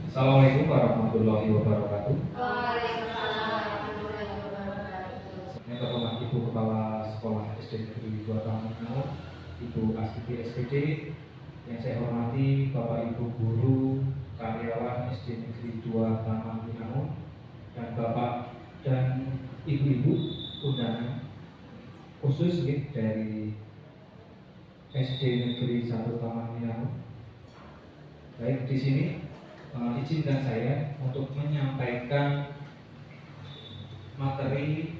Assalamualaikum warahmatullahi wabarakatuh. Waalaikumsalam warahmatullahi wabarakatuh. Yang terhormat Ibu Kepala Sekolah SD Negeri 2 Tamanganur, Ibu Astuti SPD. Yang saya hormati Bapak Ibu guru, karyawan SD Negeri 2 Tamanganur, dan Bapak dan Ibu-ibu undangan khusus dari SD Negeri 1 Tamanganur. Baik, di sini izinkan saya untuk menyampaikan materi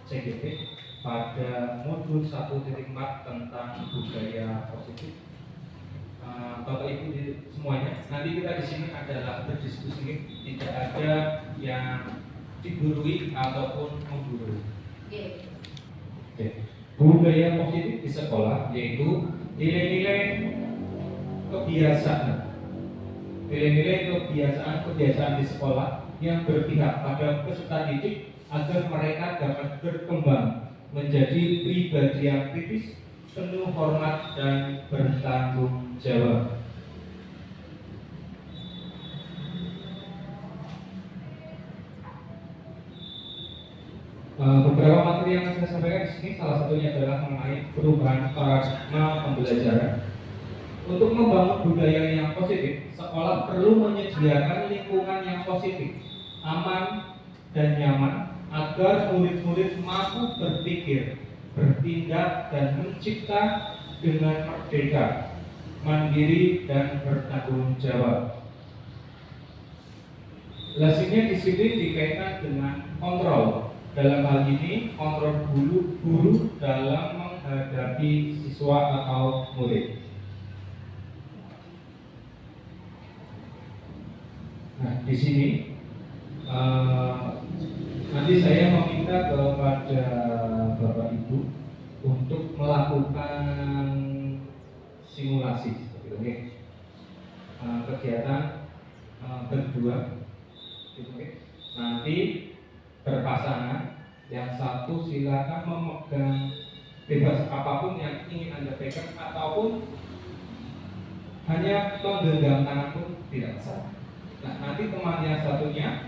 CGP pada modul 1.4 tentang budaya positif. Bapak Ibu semuanya, nanti kita di sini adalah berdiskusi, tidak ada yang digurui ataupun menggurui. Oke. Budaya positif di sekolah yaitu nilai-nilai kebiasaan di sekolah yang berpihak pada peserta didik agar mereka dapat berkembang menjadi pribadi yang kritis, penuh hormat dan bertanggung jawab. Beberapa materi yang saya sampaikan di sini salah satunya adalah mengenai perubahan paradigma pembelajaran. Untuk membangun budaya yang positif, sekolah perlu menyediakan lingkungan yang positif, aman, dan nyaman agar murid-murid mampu berpikir, bertindak, dan mencipta dengan merdeka, mandiri, dan bertanggung jawab. Lazimnya disiplin dikaitkan dengan kontrol. Dalam hal ini, kontrol guru dalam menghadapi siswa atau murid. Nah, di sini nanti saya meminta kepada Bapak Ibu untuk melakukan simulasi seperti itu, kegiatan berdua, gitu, nanti berpasangan. Yang satu silakan memegang bebas apapun yang ingin Anda pegang ataupun hanya menggenggam tangan pun tidak masalah. Nah, nanti teman yang satunya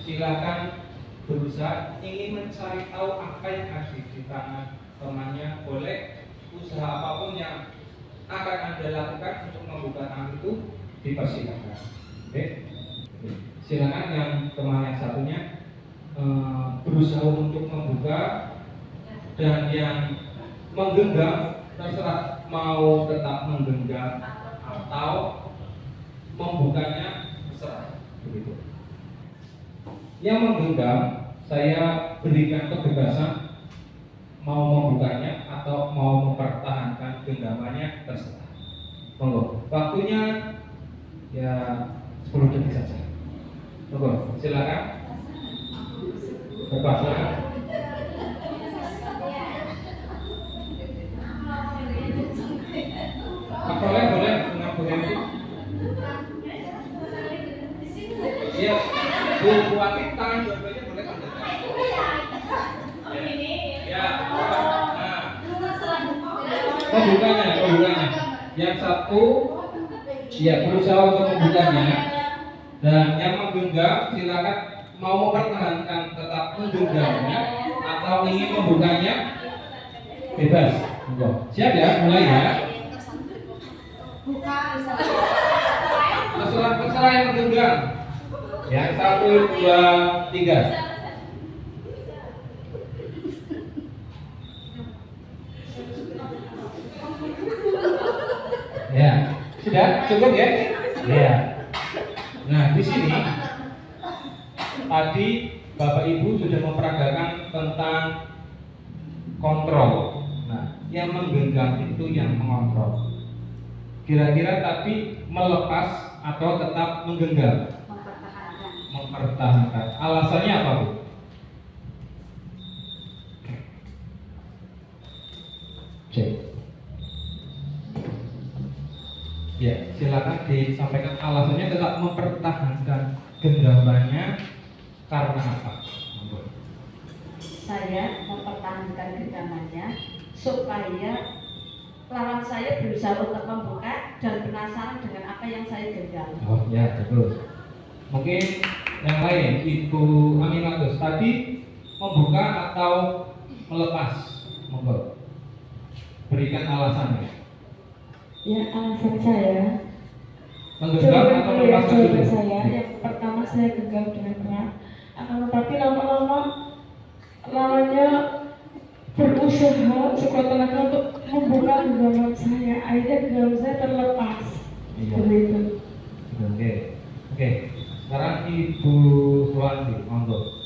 silakan berusaha ingin mencari tahu apa yang ada di tangan temannya. Boleh usaha apapun yang akan Anda lakukan untuk membuka tangan itu dipersilakan. Oke? Silakan yang teman yang satunya berusaha untuk membuka, dan yang menggenggam terserah mau tetap menggenggam atau membukanya terserah, begitu. Yang menggenggam saya berikan kebebasan mau membukanya atau mau mempertahankan genggamannya terserah. Monggo. Waktunya ya 10 detik saja. Monggo, silakan. Berpasangan. Boleh dengan Bu Henry. Iya, Bu Wati tangan dua-duanya boleh kan? Ya. Nah. Pembukanya. Yang satu ya berusaha untuk membukanya, dan yang menggenggam silakan mau mempertahankan tetap menggenggamnya atau ingin membukanya bebas. Siap ya, mulai ya. Terserah yang menggenggam. Yang 1, 2, 3. Ya, sudah cukup ya? Ya. Nah, di sini tadi Bapak Ibu sudah memperagakan tentang kontrol. Nah, yang menggenggam itu yang mengontrol. Kira-kira tadi melepas atau tetap menggenggam? Mempertahankan. Alasannya apa, Bu? Cek. Ya, silakan disampaikan alasannya tetap mempertahankan genggamannya karena apa? Saya mempertahankan genggamannya supaya lawan saya berusaha untuk membuka dan penasaran dengan apa yang saya genggam. Oh ya, betul. Mungkin yang lain, Ibu Aminatus tadi membuka atau melepas, monggo. Berikan alasannya. Ya, alasan saya Menggenggam atau melepas dulu? saya yang pertama saya genggam dengan erat, akan tetapi lama-lama lawannya berusaha sekuat tenaga untuk membuka genggaman saya, akhirnya genggam saya terlepas. Iya. Begitu. Oke. Oke. Sekarang Ibu Suwandi, monggo.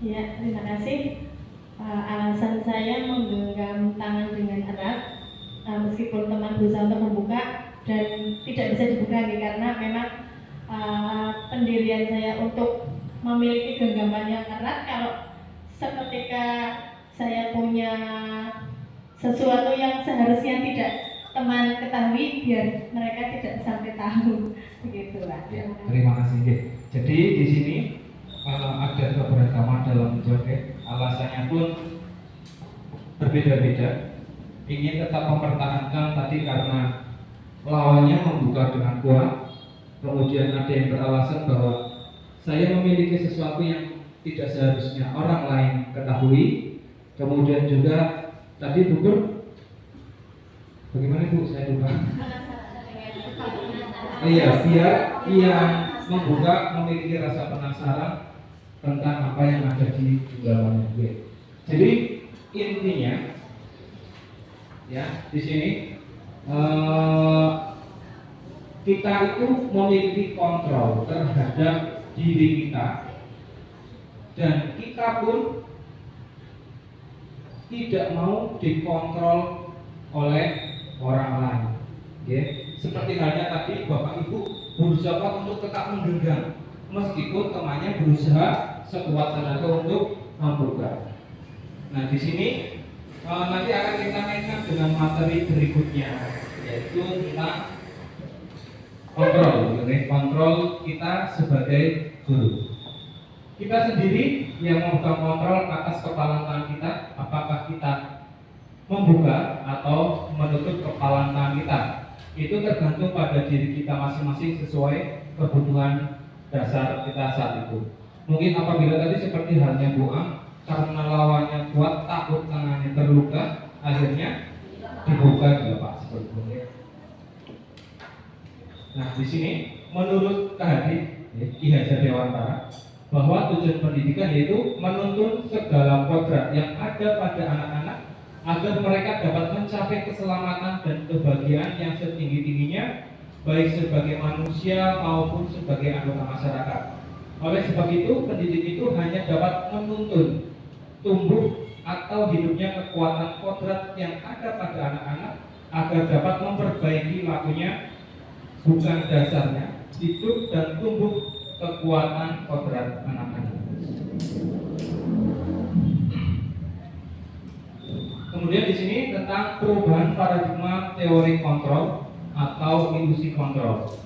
Ya, terima kasih. Alasan saya menggenggam tangan dengan erat, meskipun teman berusaha untuk membuka dan tidak bisa dibuka nih, karena memang pendirian saya untuk memiliki genggaman yang erat. Kalau seketika saya punya sesuatu yang seharusnya tidak teman ketahui, biar mereka tidak sampai tahu, begitulah. Ya, terima kasih. Oke. Jadi di sini ada keberagaman dalam joget, alasannya pun berbeda-beda. Ingin tetap mempertahankan tadi karena lawannya membuka dengan kuat. Kemudian ada yang beralasan bahwa saya memiliki sesuatu yang tidak seharusnya orang lain ketahui. Kemudian juga tadi Bu, bagaimana Bu? Saya lupa. Iya, biar yang membuka memiliki rasa penasaran tentang apa yang ada di genggaman gue. Jadi intinya, ya di sini kita itu memiliki kontrol terhadap diri kita, dan kita pun tidak mau dikontrol oleh orang lain. Oke, seperti halnya tadi Bapak Ibu berusaha untuk tetap menggenggam, meskipun temannya berusaha sekuat tenaga untuk membuka. Nah, di sini nanti akan kita mainkan dengan materi berikutnya, yaitu tentang kontrol kita sebagai guru. Kita sendiri yang memegang kontrol atas kepala tangan kita, apakah kita membuka atau menutup kepala tangan kita. Itu tergantung pada diri kita masing-masing sesuai kebutuhan dasar kita saat itu. Mungkin apabila tadi seperti halnya Bu Am, karena lawannya kuat, takut tangannya terluka, akhirnya dibuka dilepas seperti itu. Nah, di sini menurut Ki Hajar Dewantara bahwa tujuan pendidikan yaitu menuntun segala kodrat yang ada pada anak-anak agar mereka dapat mencapai keselamatan dan kebahagiaan yang setinggi-tingginya, baik sebagai manusia maupun sebagai anggota masyarakat. Oleh sebab itu, pendidik itu hanya dapat menuntun tumbuh atau hidupnya kekuatan kodrat yang ada pada anak-anak agar dapat memperbaiki lakunya, bukan dasarnya hidup dan tumbuh kekuatan kodrat anak-anak. Kemudian di sini tentang perubahan paradigma teori kontrol atau ilusi kontrol.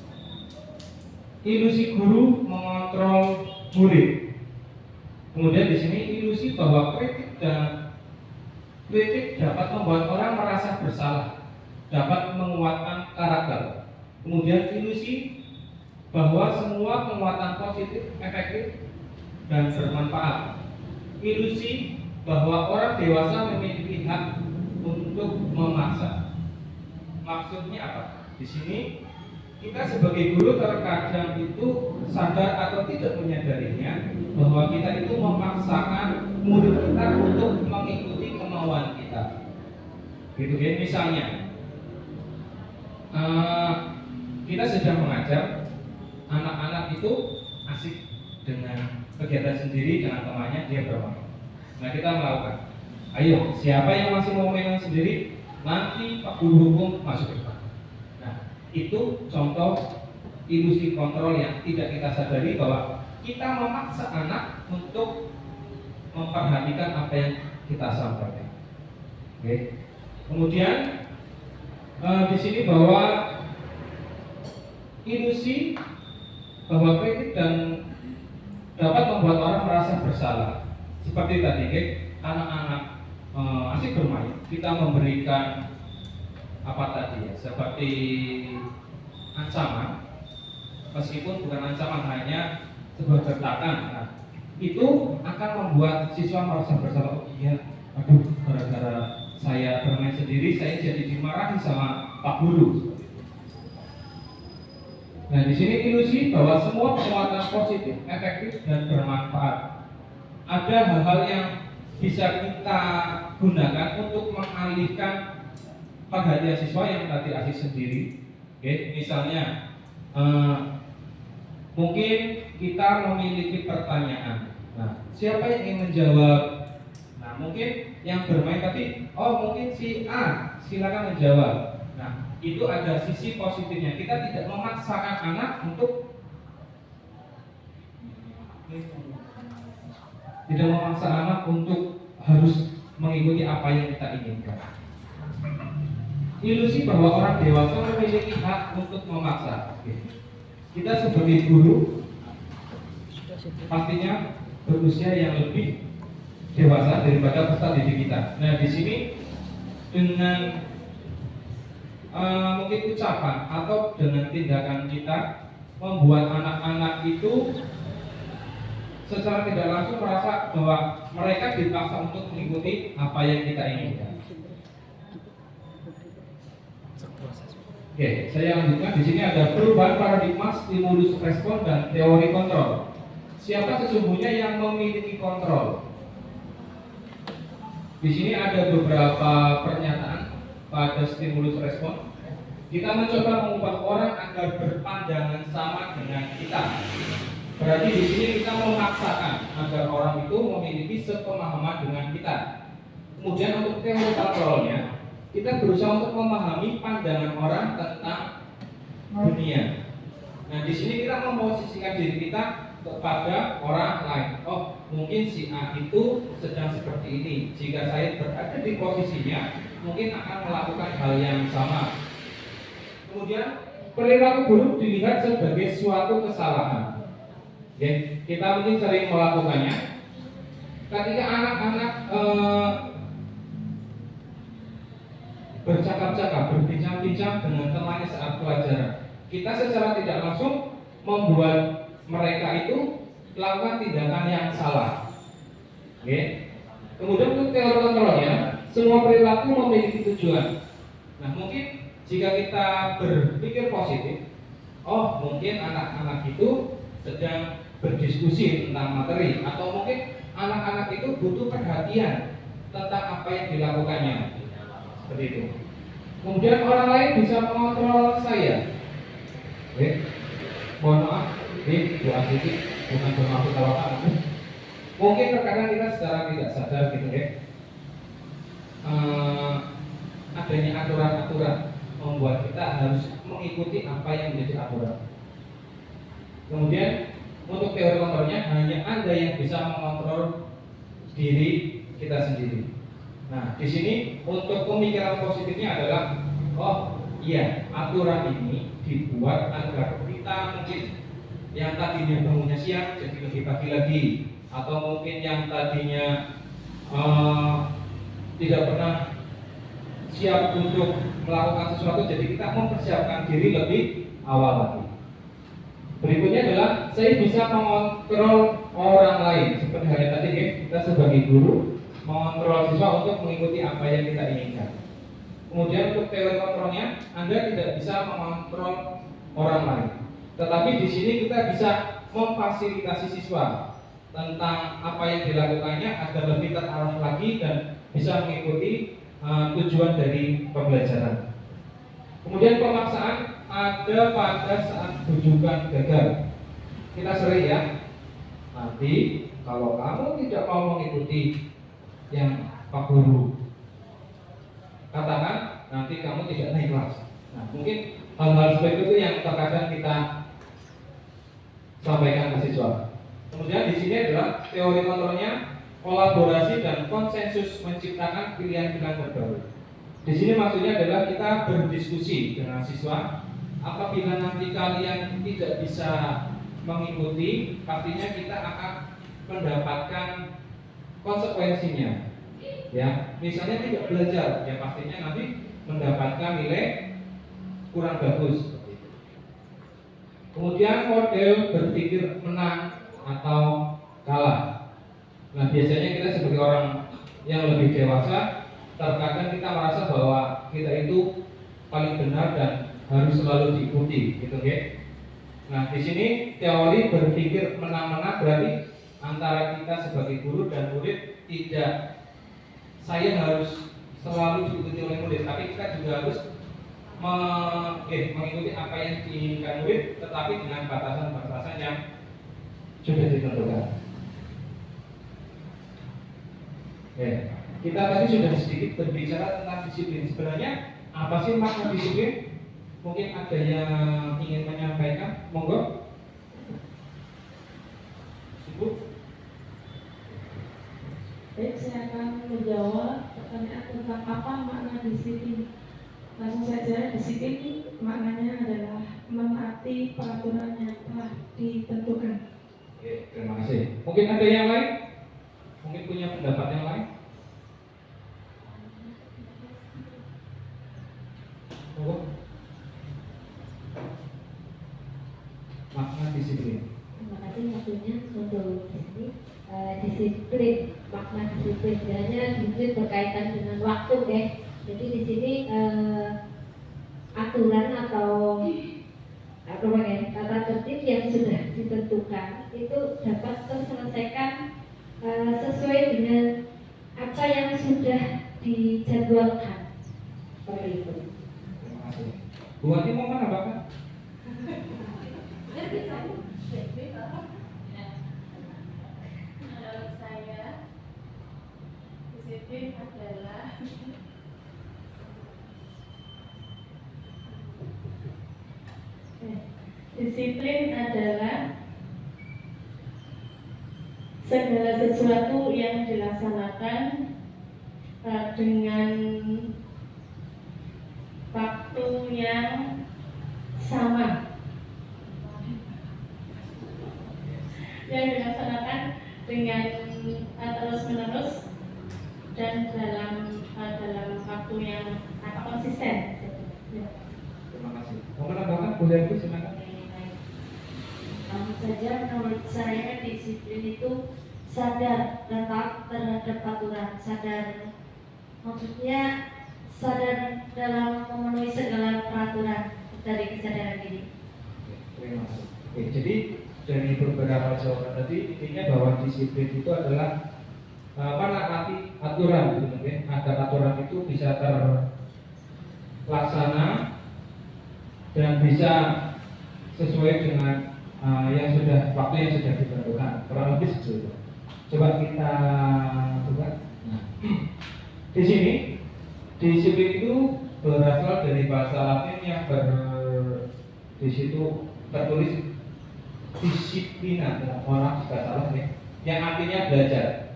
Ilusi guru mengontrol murid. Kemudian di sini ilusi bahwa kritik dapat membuat orang merasa bersalah, dapat menguatkan karakter. Kemudian ilusi bahwa semua penguatan positif efektif dan bermanfaat. Ilusi bahwa orang dewasa memiliki hak untuk memaksa. Maksudnya apa? Di sini kita sebagai guru terkadang itu sadar atau tidak menyadarinya bahwa kita itu memaksakan murid kita untuk mengikuti kemauan kita. Gitu kan? Misalnya kita sedang mengajar, anak-anak itu asik dengan kegiatan sendiri dengan temannya, dia bermain. Nah, kita melakukan, ayo siapa yang masih mau main sendiri, nanti Pak Guru Hukum masuk ke sana. Nah, itu contoh ilusi kontrol yang tidak kita sadari bahwa kita memaksa anak untuk memperhatikan apa yang kita sampaikan. Oke. Kemudian di sini bahwa ilusi bahwa kritik dan dapat membuat orang merasa bersalah. Seperti tadi, anak-anak asik bermain, kita memberikan apa tadi ya, seperti ancaman, meskipun bukan ancaman, hanya sebuah gertakan. Nah, itu akan membuat siswa merasa bersalah. Oh iya, aduh, gara-gara saya bermain sendiri, saya jadi dimarahi sama Pak Guru. Nah, di sini ilusi bahwa semua penguatan positif, efektif dan bermanfaat. Ada hal-hal yang bisa kita gunakan untuk mengalihkan perhatian siswa yang tadi asik sendiri. Oke, misalnya mungkin kita memiliki pertanyaan. Nah, siapa yang ingin menjawab? Nah, mungkin yang bermain tadi, oh mungkin si A, silakan menjawab. Nah, itu ada sisi positifnya. Kita tidak memaksakan anak untuk harus mengikuti apa yang kita inginkan. Ilusi bahwa orang dewasa memiliki hak untuk memaksa. Kita sebagai guru pastinya berusia yang lebih dewasa daripada peserta didik kita. Nah, di sini dengan mungkin ucapan atau dengan tindakan kita membuat anak-anak itu secara tidak langsung merasa bahwa mereka dipaksa untuk mengikuti apa yang kita inginkan. Oke, saya lanjutkan. Di sini ada perubahan paradigma, stimulus respon, dan teori kontrol. Siapa sesungguhnya yang memiliki kontrol? Di sini ada beberapa pernyataan pada stimulus respon. Kita mencoba mengubah orang agar berpandangan sama dengan kita. Berarti di sini kita memaksakan agar orang itu memiliki sepemahaman dengan kita. Kemudian untuk teori kontrolnya, kita berusaha untuk memahami pandangan orang tentang dunia. Nah, di sini kita memposisikan diri kita kepada orang lain. Oh, mungkin si A itu sedang seperti ini. Jika saya berada di posisinya, mungkin akan melakukan hal yang sama. Kemudian perilaku buruk dilihat sebagai suatu kesalahan. Ya, kita mungkin sering melakukannya. Ketika anak-anak bercakap-cakap, berbincang-bincang dengan temannya saat pelajaran, kita secara tidak langsung membuat mereka itu melakukan tindakan yang salah. Oke. Kemudian untuk teori kontrolnya, semua perilaku memiliki tujuan. Nah, mungkin jika kita berpikir positif, oh mungkin anak-anak itu sedang berdiskusi tentang materi, atau mungkin anak-anak itu butuh perhatian tentang apa yang dilakukannya. Seperti itu. Kemudian orang lain bisa mengontrol saya. Mohon maaf, Bu Asiti bukan bermaksud tawakan. Mungkin terkadang kita secara tidak sadar gitu ya. Adanya aturan-aturan membuat kita harus mengikuti apa yang menjadi aturan. Kemudian untuk teori kontrolnya, hanya Anda yang bisa mengontrol diri kita sendiri. Nah, di sini untuk pemikiran positifnya adalah, oh iya, aturan ini dibuat agar kita mungkin yang tadinya bangunnya siang jadi lebih pagi lagi, atau mungkin yang tadinya tidak pernah siap untuk melakukan sesuatu, jadi kita mempersiapkan diri lebih awal lagi. Berikutnya adalah saya bisa mengontrol orang lain. Seperti halnya tadi ya, kita sebagai guru mengontrol siswa untuk mengikuti apa yang kita inginkan. Kemudian untuk teori kontrolnya, Anda tidak bisa mengontrol orang lain. Tetapi di sini kita bisa memfasilitasi siswa tentang apa yang dilakukannya agar lebih terarah lagi dan bisa mengikuti tujuan dari pembelajaran. Kemudian pemaksaan ada pada saat rujukan gagal. Kita sering ya, nanti kalau kamu tidak mau mengikuti yang Pak Guru katakan, nanti kamu tidak naik kelas. Nah, mungkin hal-hal seperti itu yang terkadang kita sampaikan ke siswa. Kemudian di sini adalah teori kontrolnya, kolaborasi dan konsensus menciptakan pilihan-pilihan terbaru. Di sini maksudnya adalah kita berdiskusi dengan siswa. Apabila nanti kalian tidak bisa mengikuti, pastinya kita akan mendapatkan konsekuensinya. Ya, misalnya tidak belajar, ya pastinya nanti mendapatkan nilai kurang bagus. Kemudian model berpikir menang atau kalah. Nah, biasanya kita sebagai orang yang lebih dewasa, terkadang kita merasa bahwa kita itu paling benar dan harus selalu diikuti, gitu ya. Nah, di sini teori berpikir menang-menang berarti antara kita sebagai guru dan murid tidak saya harus selalu diikuti oleh murid, tapi kita juga harus mengikuti apa yang diinginkan murid, tetapi dengan batasan-batasan yang sudah ditentukan. Kita tadi sudah sedikit berbicara tentang disiplin. Sebenarnya apa sih makna disiplin? Mungkin ada yang ingin menyampaikan, monggo. Ibu. Baik, saya akan menjawab pertanyaan tentang apa makna disiplin. Langsung saja, disiplin maknanya adalah menaati peraturan yang telah ditentukan. Oke, terima kasih. Mungkin ada yang lain? Mungkin punya pendapat yang lain? Monggo. Makna disiplin. Terima kasih waktunya untuk ini. Disiplin, makna disiplin sebenarnya disiplin berkaitan dengan waktu ya. Jadi di sini aturan atau tata tertib yang sudah ditentukan itu dapat terselesaikan sesuai dengan apa yang sudah dijadwalkan. Seperti itu. Terima kasih. Bu Ati mau menambahkan? Menurut saya disiplin adalah segala sesuatu yang dilaksanakan dengan waktu yang sama, yang dilaksanakan dengan terus-menerus dan dalam waktu yang konsisten. Terima kasih. Mau menambahkan? Boleh Bu, silakan. Langsung saja, menurut saya disiplin itu sadar dan taat terhadap aturan. Sadar, maksudnya sadar dalam memenuhi segala peraturan dari kesadaran ini. Terima kasih. Oke, jadi dari beberapa jawaban tadi intinya bahwa disiplin itu adalah menaati aturan, gitu ya, agar aturan itu bisa terlaksana dan bisa sesuai dengan waktu yang sudah ditentukan. Kurang lebih seperti itu. Coba kita buka. Nah, di sini disiplin itu berasal dari bahasa Latin yang di situ tertulis disiplina, mohon jika salah ya, yang artinya belajar.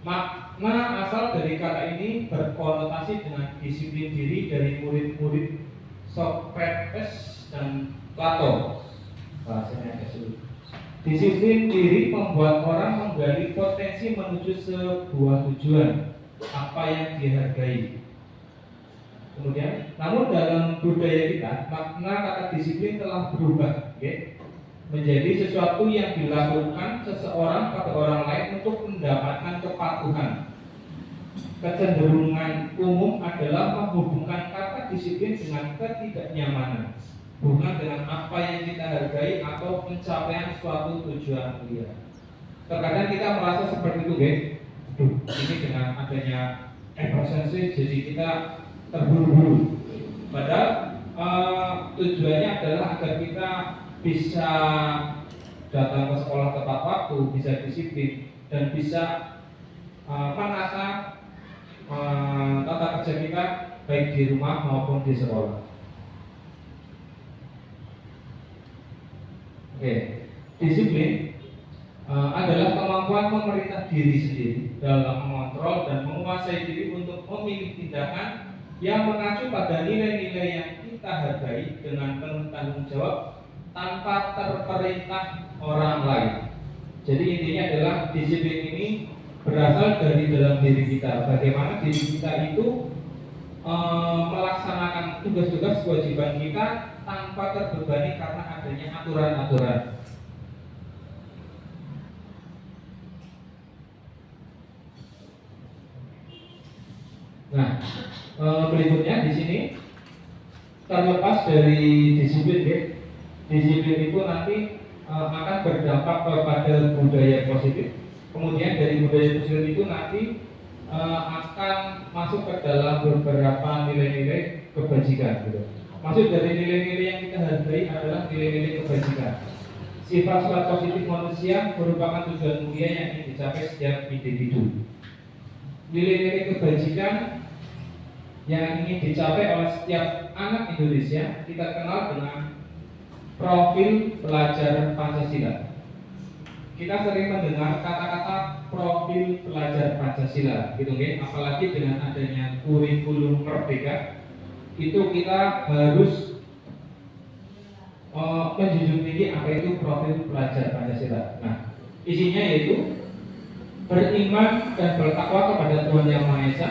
Makna asal dari kata ini berkonotasi dengan disiplin diri dari murid-murid Socrates dan Plato. Bahasanya agak sulit. Disiplin diri membuat orang menggali potensi menuju sebuah tujuan, apa yang dihargai. Kemudian, namun dalam budaya kita, makna kata disiplin telah berubah, menjadi sesuatu yang dilakukan seseorang pada orang lain untuk mendapatkan kepatuhan. Kecenderungan umum adalah menghubungkan kata disiplin dengan ketidaknyamanan, bukan dengan apa yang kita hargai atau pencapaian suatu tujuan mulia. Terkadang kita merasa seperti itu, ini dengan adanya efisiensi, jadi kita terburu-buru. Padahal tujuannya adalah agar kita bisa datang ke sekolah tepat waktu, bisa disiplin, dan bisa menata tata kerja kita baik di rumah maupun di sekolah. Oke, disiplin adalah kemampuan memerintah diri sendiri dalam mengontrol dan menguasai diri untuk memilih tindakan yang mengacu pada nilai-nilai yang kita hargai dengan penuh tanggung jawab tanpa terperintah orang lain. Jadi intinya adalah disiplin ini berasal dari dalam diri kita. Bagaimana diri kita itu melaksanakan tugas-tugas kewajiban kita tanpa terbebani karena adanya aturan-aturan. Nah, berikutnya di sini terlepas dari disiplin, ya. Disiplin itu nanti akan berdampak kepada budaya positif. Kemudian dari budaya positif itu nanti akan masuk ke dalam beberapa nilai-nilai kebajikan, gitu. Maksud dari nilai-nilai yang kita hargai adalah nilai-nilai kebajikan. Sifat-sifat positif manusia merupakan tujuan mulia yang ingin dicapai setiap individu. Nilai-nilai kebajikan yang ingin dicapai oleh setiap anak Indonesia kita kenal dengan profil pelajar Pancasila. Kita sering mendengar kata-kata profil pelajar Pancasila, gitu kan? Apalagi dengan adanya kurikulum merdeka, itu kita harus menjunjung tinggi apa itu profil pelajar Pancasila. Nah, isinya yaitu beriman dan bertakwa kepada Tuhan Yang Maha Esa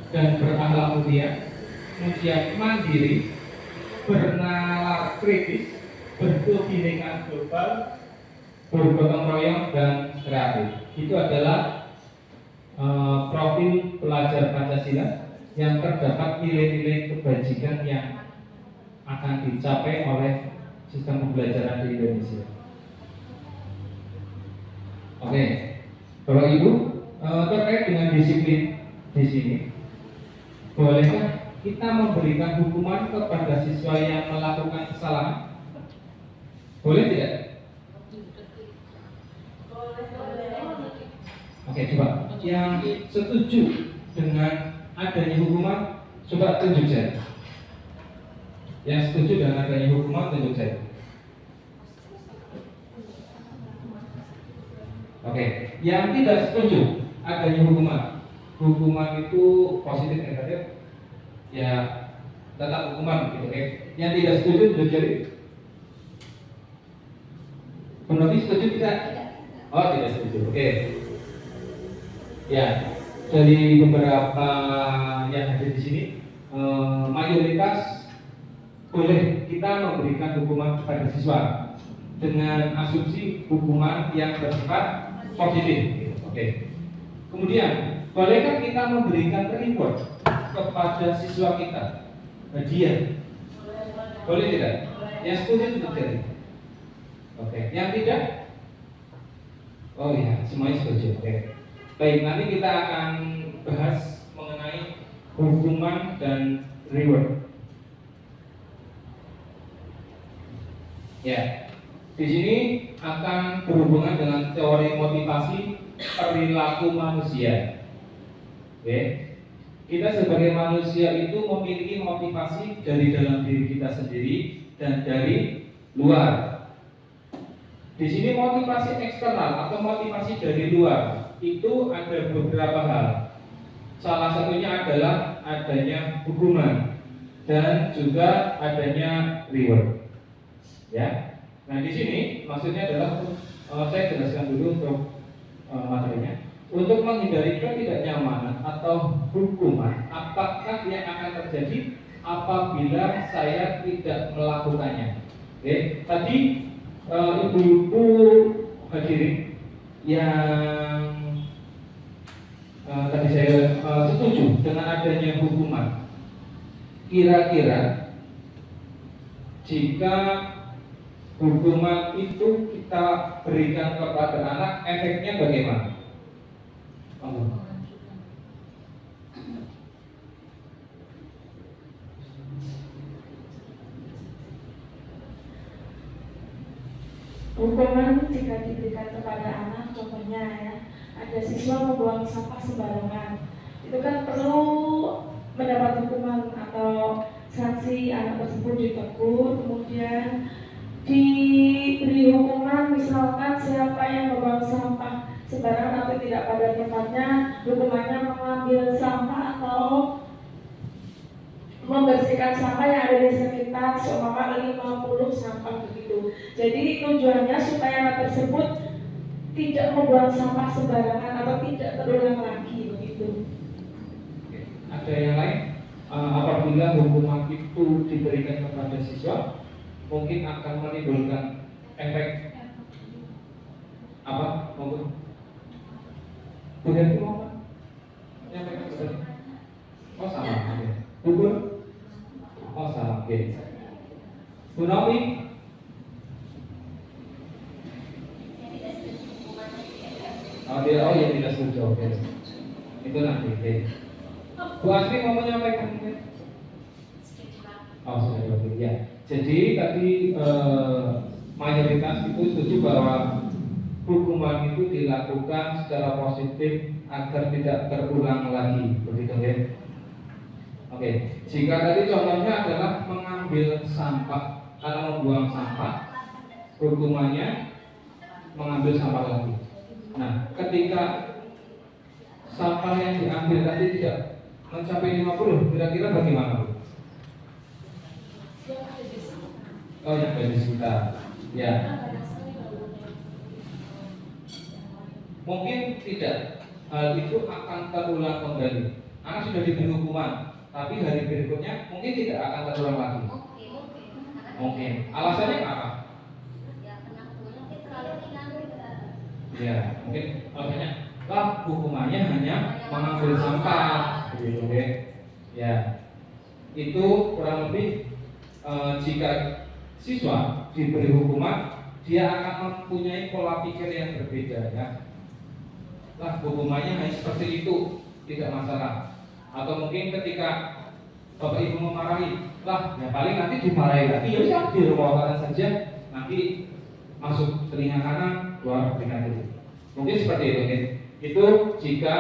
dan berakhlak mulia, kemudian mandiri, bernalar kritis, berkebinekaan global, bergotong royong dan kreatif. Itu adalah profil pelajar Pancasila yang terdapat nilai-nilai kebajikan yang akan dicapai oleh sistem pembelajaran di Indonesia. Oke, Bapak Ibu, terkait dengan disiplin di sini, bolehkah kita memberikan hukuman kepada siswa yang melakukan kesalahan? Boleh tidak? Oke, coba yang setuju dengan adanya hukuman, coba tunjuk saya. Yang setuju dengan adanya hukuman, tunjuk saya. Oke, yang tidak setuju adanya hukuman itu positif negatif, ya tetap hukuman, gitu. Oke. Yang tidak setuju tunjuk jari. Penonton setuju tidak? Oh, tidak setuju. Oke. Ya, dari beberapa yang hadir di sini, mayoritas boleh kita memberikan hukuman kepada siswa dengan asumsi hukuman yang bersifat positif. Oke. Kemudian, bolehkah kita memberikan reward kepada siswa kita? Hadiah. Boleh tidak? Yang setuju tunjuk jari. Oke. Yang tidak? Oh ya, semuanya setuju. Oke. Baik, nanti kita akan bahas mengenai hukuman dan reward. Ya, di sini akan berhubungan dengan teori motivasi perilaku manusia. Oke, kita sebagai manusia itu memiliki motivasi dari dalam diri kita sendiri dan dari luar. Di sini motivasi eksternal atau motivasi dari luar itu ada beberapa hal. Salah satunya adalah adanya hukuman dan juga adanya reward. Ya. Nah, di sini maksudnya adalah saya jelaskan dulu untuk materinya. Untuk menghindari ketidaknyamanan atau hukuman, apakah yang akan terjadi apabila saya tidak melakukannya? Oke, tadi ibu-ibu hadirin yang tadi saya setuju dengan adanya hukuman. Kira-kira jika hukuman itu kita berikan kepada anak, efeknya bagaimana? Hukuman jika diberikan kepada anak, contohnya ya, ada siswa membuang sampah sembarangan, itu kan perlu mendapat hukuman atau sanksi. Anak tersebut ditegur, kemudian diberi hukuman. Misalkan siapa yang membuang sampah sembarangan atau tidak pada tempatnya, hukumannya mengambil sampah atau membersihkan sampah yang ada di sekitar seumpama 50 sampah begitu. Jadi tujuannya supaya anak tersebut tidak membuang sampah sembarangan atau tidak terulang lagi begitu. Oke. Ada yang lain? Apabila hukuman itu diberikan kepada siswa, mungkin akan menimbulkan efek apa? Mungkin itu apa? Menyampaikan betul. Oh sama, oke. Bubur? Oh sama, oke. Bu Naomi? Oh ya tidak setuju, oke. Itu nanti, oke. Bu Asri mau menyampaikan mungkin? Oh sudah oke, ya. Jadi tadi mayoritas itu setuju bahwa hukuman itu dilakukan secara positif agar tidak terulang lagi, begitu ya? Oke, jika tadi contohnya adalah mengambil sampah, karena membuang sampah, hukumannya mengambil sampah lagi. Nah, ketika sampah yang diambil tadi tidak mencapai 50, kira-kira bagaimana, Bu? Oh, yang ada di sekitar, ya. Mungkin tidak, hal itu akan terulang kembali. Anak sudah diberi hukuman, tapi hari berikutnya mungkin tidak akan terulang lagi. Mungkin. Alasannya apa? Ya, mungkin alasannya lah hukumannya hanya mengambil sampah, gitu ya. Itu kurang lebih jika siswa diberi hukuman, dia akan mempunyai pola pikir yang berbeda ya. Lah hukumannya hanya seperti itu, tidak masalah. Atau mungkin ketika bapak ibu memarahi, lah ya paling nanti dimarahi lagi, ya sudah dirumahkan saja, nanti masuk telinga kanan, keluar telinga kiri. Mungkin seperti itu, okay? Itu jika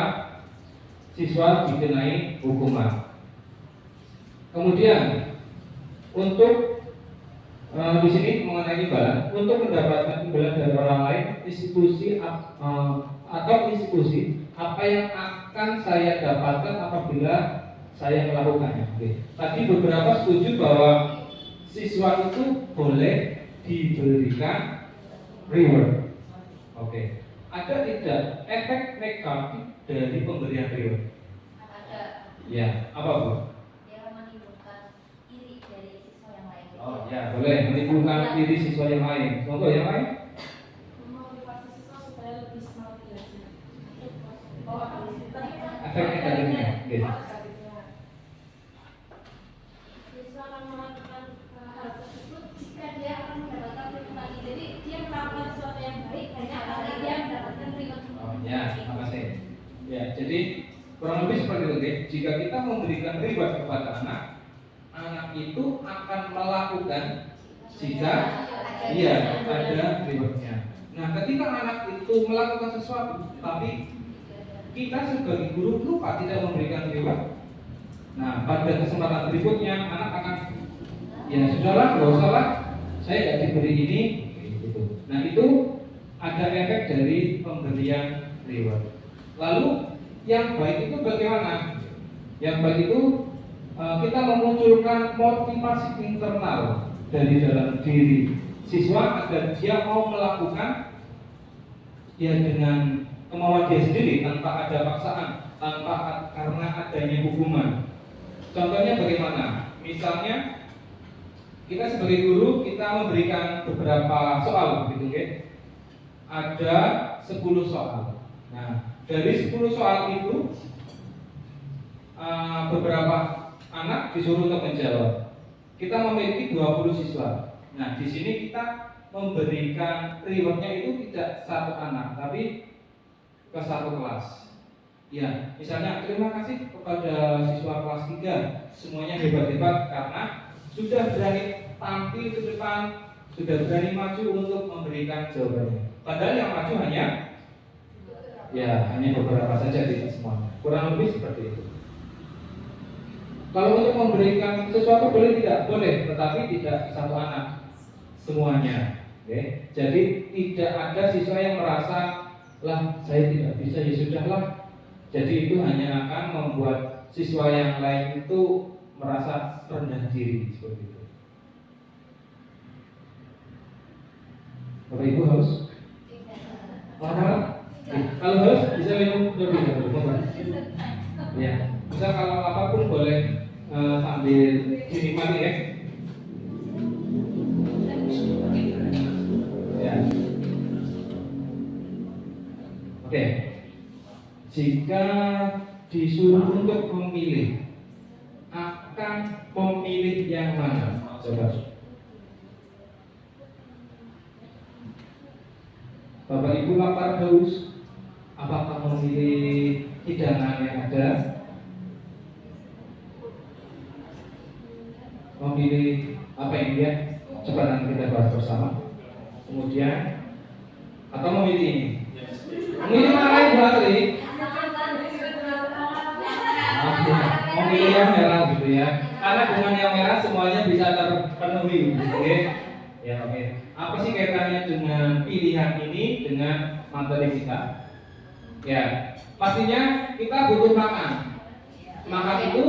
siswa dikenai hukuman. Kemudian untuk di sini mengenai imbalan, untuk mendapatkan imbalan dari orang lain, institusi atau institusi apa yang akan saya dapatkan apabila saya melakukannya. Oke. Tadi beberapa setuju bahwa siswa itu boleh diberikan reward. Oke. Ada tidak efek negatif dari pemberian reward? Ada. Ya, apa Bu? Dia menimbulkan iri dari siswa yang lain. Oh ya, boleh menimbulkan iri siswa yang lain. Contoh yang lain? Memotivasi siswa supaya lebih semangat belajar. Efek negatifnya. Oke. Siswa akan melakukan hal tersebut jika dia akan mendapatkan reward lagi. Jadi dia melakukan sesuatu yang baik hanya karena dia mendapatkan reward. Oh ya, terima kasih. Ya, jadi kurang lebih seperti itu. Okay? Jika kita memberikan reward kepada anak, anak itu akan melakukan jika iya ada rewardnya. Nah, ketika anak itu melakukan sesuatu, tapi kita sebagai guru lupa tidak memberikan reward. Nah, pada kesempatan berikutnya anak akan ya sudahlah, nggak usah lah, saya nggak diberi ini, gitu. Nah, itu ada efek dari pemberian reward. Lalu yang baik itu bagaimana? Yang baik itu kita memunculkan motivasi internal dari dalam diri siswa agar dia mau melakukan ya dengan kemauan dia sendiri tanpa ada paksaan, tanpa karena adanya hukuman. Contohnya bagaimana? Misalnya kita sebagai guru kita memberikan beberapa soal, gitu kan? Ada 10 soal. Nah, dari 10 soal itu beberapa anak disuruh untuk menjawab. Kita memiliki 20 siswa. Nah, di sini kita memberikan rewardnya itu tidak satu anak, tapi ke satu kelas. Ya, misalnya terima kasih kepada siswa kelas 3, semuanya hebat-hebat karena sudah berani tampil ke depan, sudah berani maju untuk memberikan jawabannya. Padahal yang maju hanya beberapa saja, tidak semuanya. Kurang lebih seperti itu. Kalau untuk memberikan sesuatu boleh tidak? Boleh, tetapi tidak satu anak, semuanya. Oke. Jadi tidak ada siswa yang merasa lah saya tidak bisa, ya sudahlah. Jadi itu hanya akan membuat siswa yang lain itu merasa rendah diri seperti itu. Bapak Ibu haus? Kalau harus bisa minum lebih dulu. Ya, bisa kalau apapun boleh sambil dinikmati ya. Ya. Oke. Jika disuruh untuk memilih, akan memilih yang mana? Coba. Bapak Ibu lapar haus, apakah memilih hidangan yang ada? Memilih apa yang dia? Coba nanti kita bahas bersama. Kemudian, atau memilih ini? Memilih mana yang Bu Asri? Memilih yang merah gitu ya. Karena dengan yang merah semuanya bisa terpenuhi, oke? Ya oke. Apa sih kaitannya dengan pilihan ini dengan materi kita? Ya, pastinya kita butuh makan. Makan itu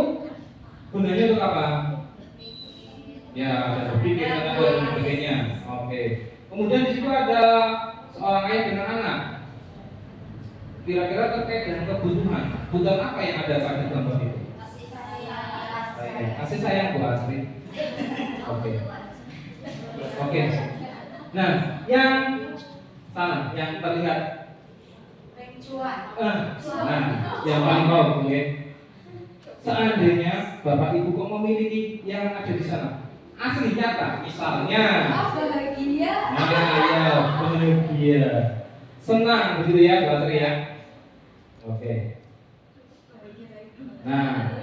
gunanya untuk apa? Ya, ada berpikir dan sebagainya. Oke. Kemudian di situ ada seorang ayah dengan anak. Kira-kira terkait dengan kebutuhan. Kebutuhan apa yang ada pada gambar itu? Kasih sayang Bu Asri. Oke. Oke. Nah, yang sana, yang terlihat. Nah, yang paling bawah, oke. Seandainya Bapak Ibu kok memiliki yang ada di sana, asli nyata, misalnya. Bahagia. Nah, ya, bahagia. Senang begitu ya, Bu Asri ya. Oke. Nah,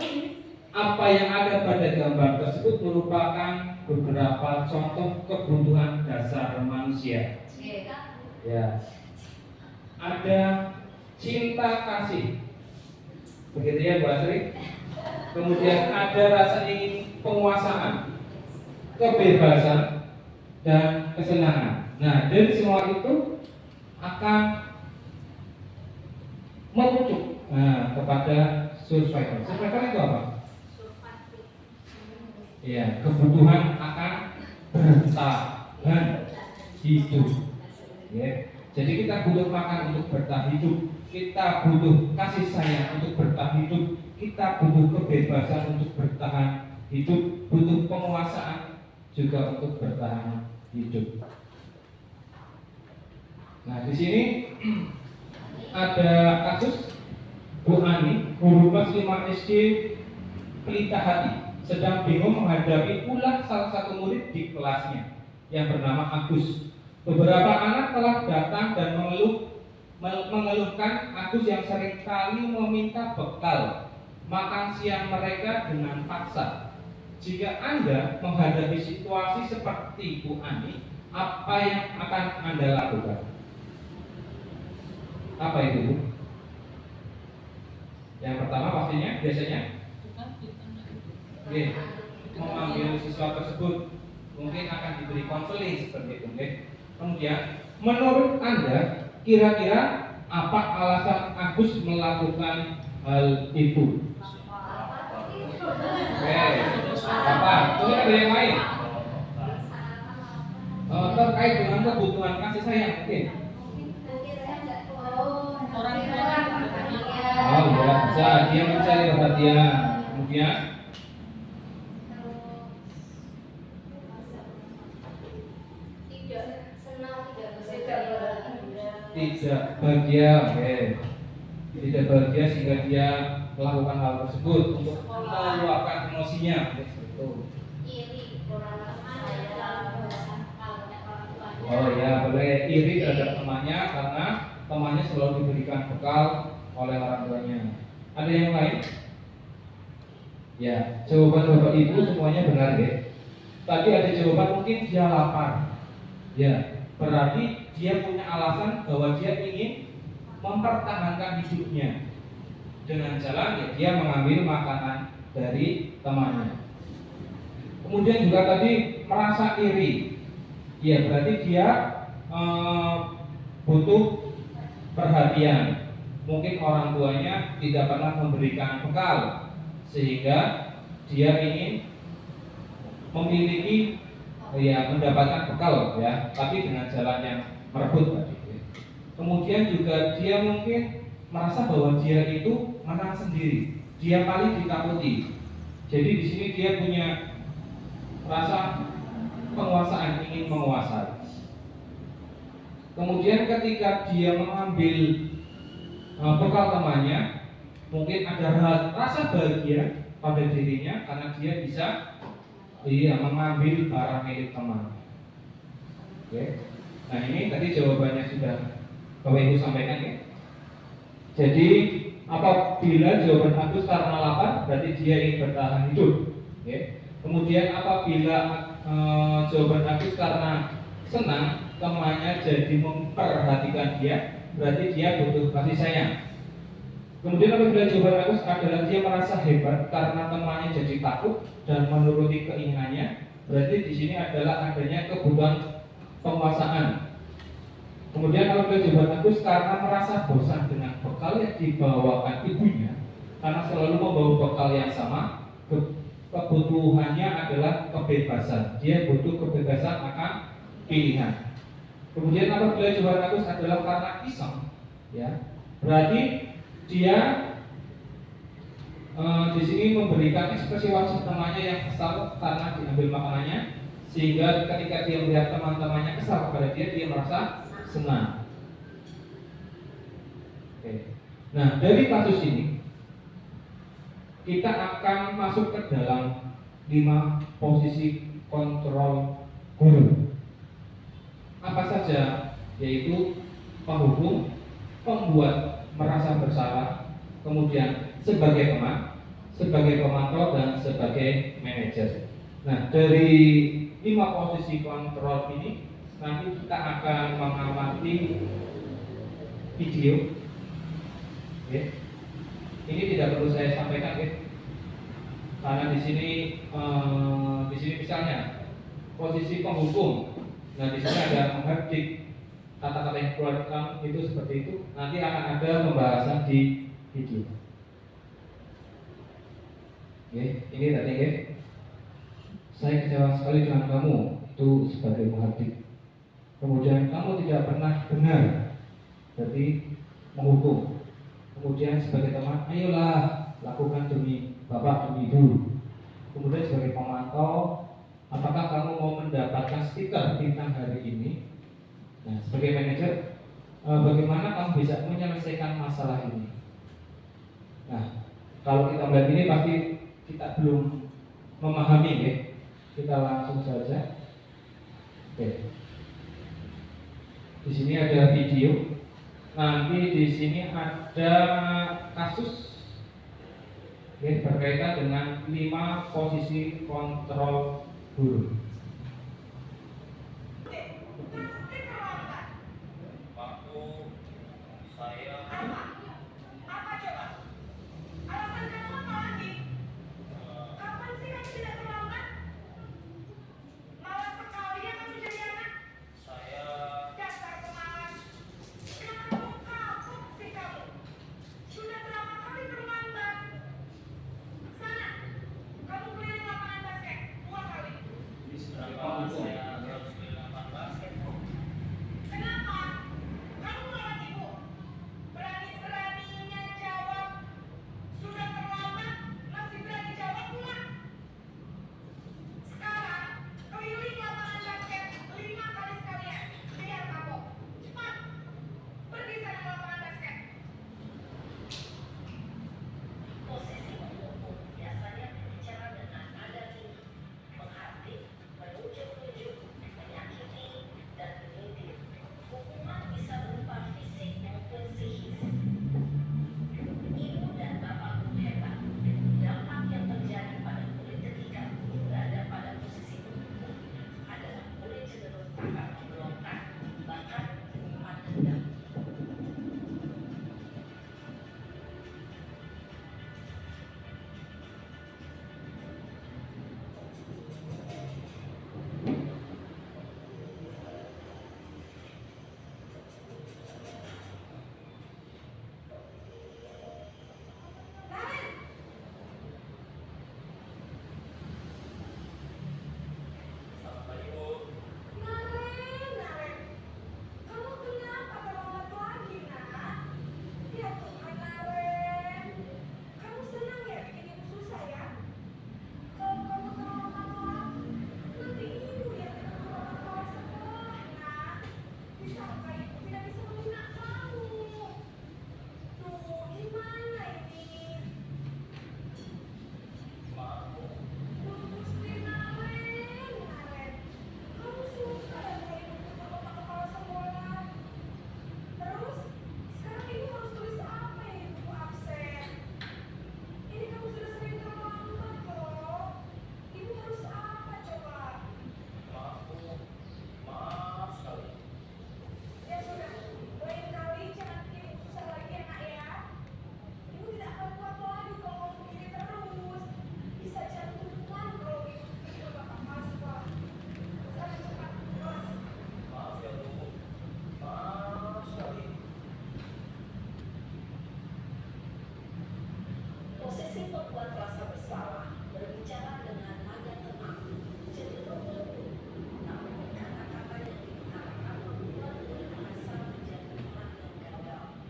apa yang ada pada gambar tersebut merupakan beberapa contoh kebutuhan dasar manusia. Ya, ada cinta kasih, begitu ya Bu Asri. Kemudian ada rasa ingin penguasaan, kebebasan, dan kesenangan. Nah, dari semua itu akan merujuk kepada survival. Survival itu apa? Ya, kebutuhan akan bertahan hidup. Ya. Jadi kita butuh makan untuk bertahan hidup, kita butuh kasih sayang untuk bertahan hidup, kita butuh kebebasan untuk bertahan hidup, butuh penguasaan juga untuk bertahan hidup. Nah, di sini ada kasus Bu Ani, guru kelas 5 SD Pelita Hati, sedang bingung menghadapi ulah salah satu murid di kelasnya yang bernama Agus. Beberapa anak telah datang dan mengeluhkan Agus yang seringkali meminta bekal makan siang mereka dengan paksa. Jika Anda menghadapi situasi seperti Bu Ani, apa yang akan Anda lakukan? Apa itu, Bu? Yang pertama pastinya biasanya mengambil siswa tersebut, mungkin akan diberi konseling seperti itu. Kemudian, menurut Anda, kira-kira apa alasan Agus melakukan hal itu? Apa? Mungkin ada yang lain? Terkait dengan kebutuhan kasih sayang, mungkin? Oh ya, bisa dia mencari perhatian. Kemudian tidak bahagia, oke. Tidak bahagia sehingga dia melakukan hal tersebut untuk meluapkan emosinya. Oh ya, boleh iri terhadap temannya karena temannya selalu diberikan bekal oleh orang tuanya. Ada yang lain? Ya, jawaban Bapak Ibu semuanya benar ya. Tadi ada jawaban mungkin dia lapar. Ya, berarti dia punya alasan bahwa dia ingin mempertahankan hidupnya dengan jalan ya dia mengambil makanan dari temannya. Kemudian juga tadi merasa iri. Ya, berarti dia butuh perhatian. Mungkin orang tuanya tidak pernah memberikan bekal sehingga dia ingin memiliki ya mendapatkan bekal ya, tapi dengan jalan yang merebut tadi. Kemudian juga dia mungkin merasa bahwa dia itu menang sendiri, dia paling ditakuti. Jadi di sini dia punya rasa penguasaan, ingin menguasai. Kemudian ketika dia mengambil bekal temannya, mungkin ada rasa bahagia pada dirinya karena dia bisa mengambil barang milik teman. Oke. Nah ini tadi jawabannya sudah Bapak Ibu sampaikan ya. Jadi apabila jawaban Agus karena lapar, berarti dia ingin bertahan hidup. Oke. Kemudian apabila jawaban Agus karena senang, temannya jadi memperhatikan dia, berarti dia butuh kasih sayang. Kemudian apabila jawaban Agus adalah dia merasa hebat karena temannya jadi takut dan menuruti keinginannya, berarti di sini adalah adanya kebutuhan penguasaan. Kemudian apabila jawaban Agus karena merasa bosan dengan bekal yang dibawakan ibunya, karena selalu membawa bekal yang sama, kebutuhannya adalah kebebasan. Dia butuh kebebasan akan pilihan. Kemudian apabila jawaban Agus adalah karena iseng, ya, berarti dia di sini memberikan ekspresi wajah temannya yang kesal karena diambil makanannya, sehingga ketika dia melihat teman-temannya kesal kepada dia, dia merasa senang. Oke. Nah, dari kasus ini kita akan masuk ke dalam 5 posisi kontrol guru. Apa saja? Yaitu penghukum, pembuat merasa bersalah, kemudian sebagai teman, sebagai pemantau, dan sebagai manajer. Nah, dari 5 posisi kontrol ini nanti kita akan mengamati video. Oke. Ini tidak perlu saya sampaikan, ya. Karena di sini misalnya posisi penghukum. Nah, di sini ada menghardik kata-kata yang keluarkan itu seperti itu. Nanti akan ada pembahasan di video. Oke, ini tadi ya. Saya kecewa sekali dengan kamu itu sebagai menghardik. Kemudian kamu tidak pernah benar, berarti menghukum. Kemudian sebagai teman, ayolah lakukan demi bapak, demi ibu. Kemudian sebagai pemantau, apakah kamu mau mendapatkan stiker bintang hari ini? Nah, sebagai manajer, bagaimana kamu bisa menyelesaikan masalah ini? Nah, kalau kita melihat ini pasti kita belum memahami, ya. Kita langsung saja. Oke. Di sini ada video. Nanti di sini ada kasus berkaitan dengan 5 posisi kontrol guru. Waktu saya Apa coba? Alasan kamu apa lagi? Kapan sih kamu tidak terlambat? Malas sekali ya kamu jadi anak. saya Dasar pemalas. Kamu kapok sih kamu. Sudah berapa kali terlambat? Sana, kamu keliling lapangan basket 2 kali. membuat rasa bersalah, berbicara dengan nada tenang, cenderung lembut, namun kata-kata yang diutarakan membuat murid merasa menjadi teman yang gagal,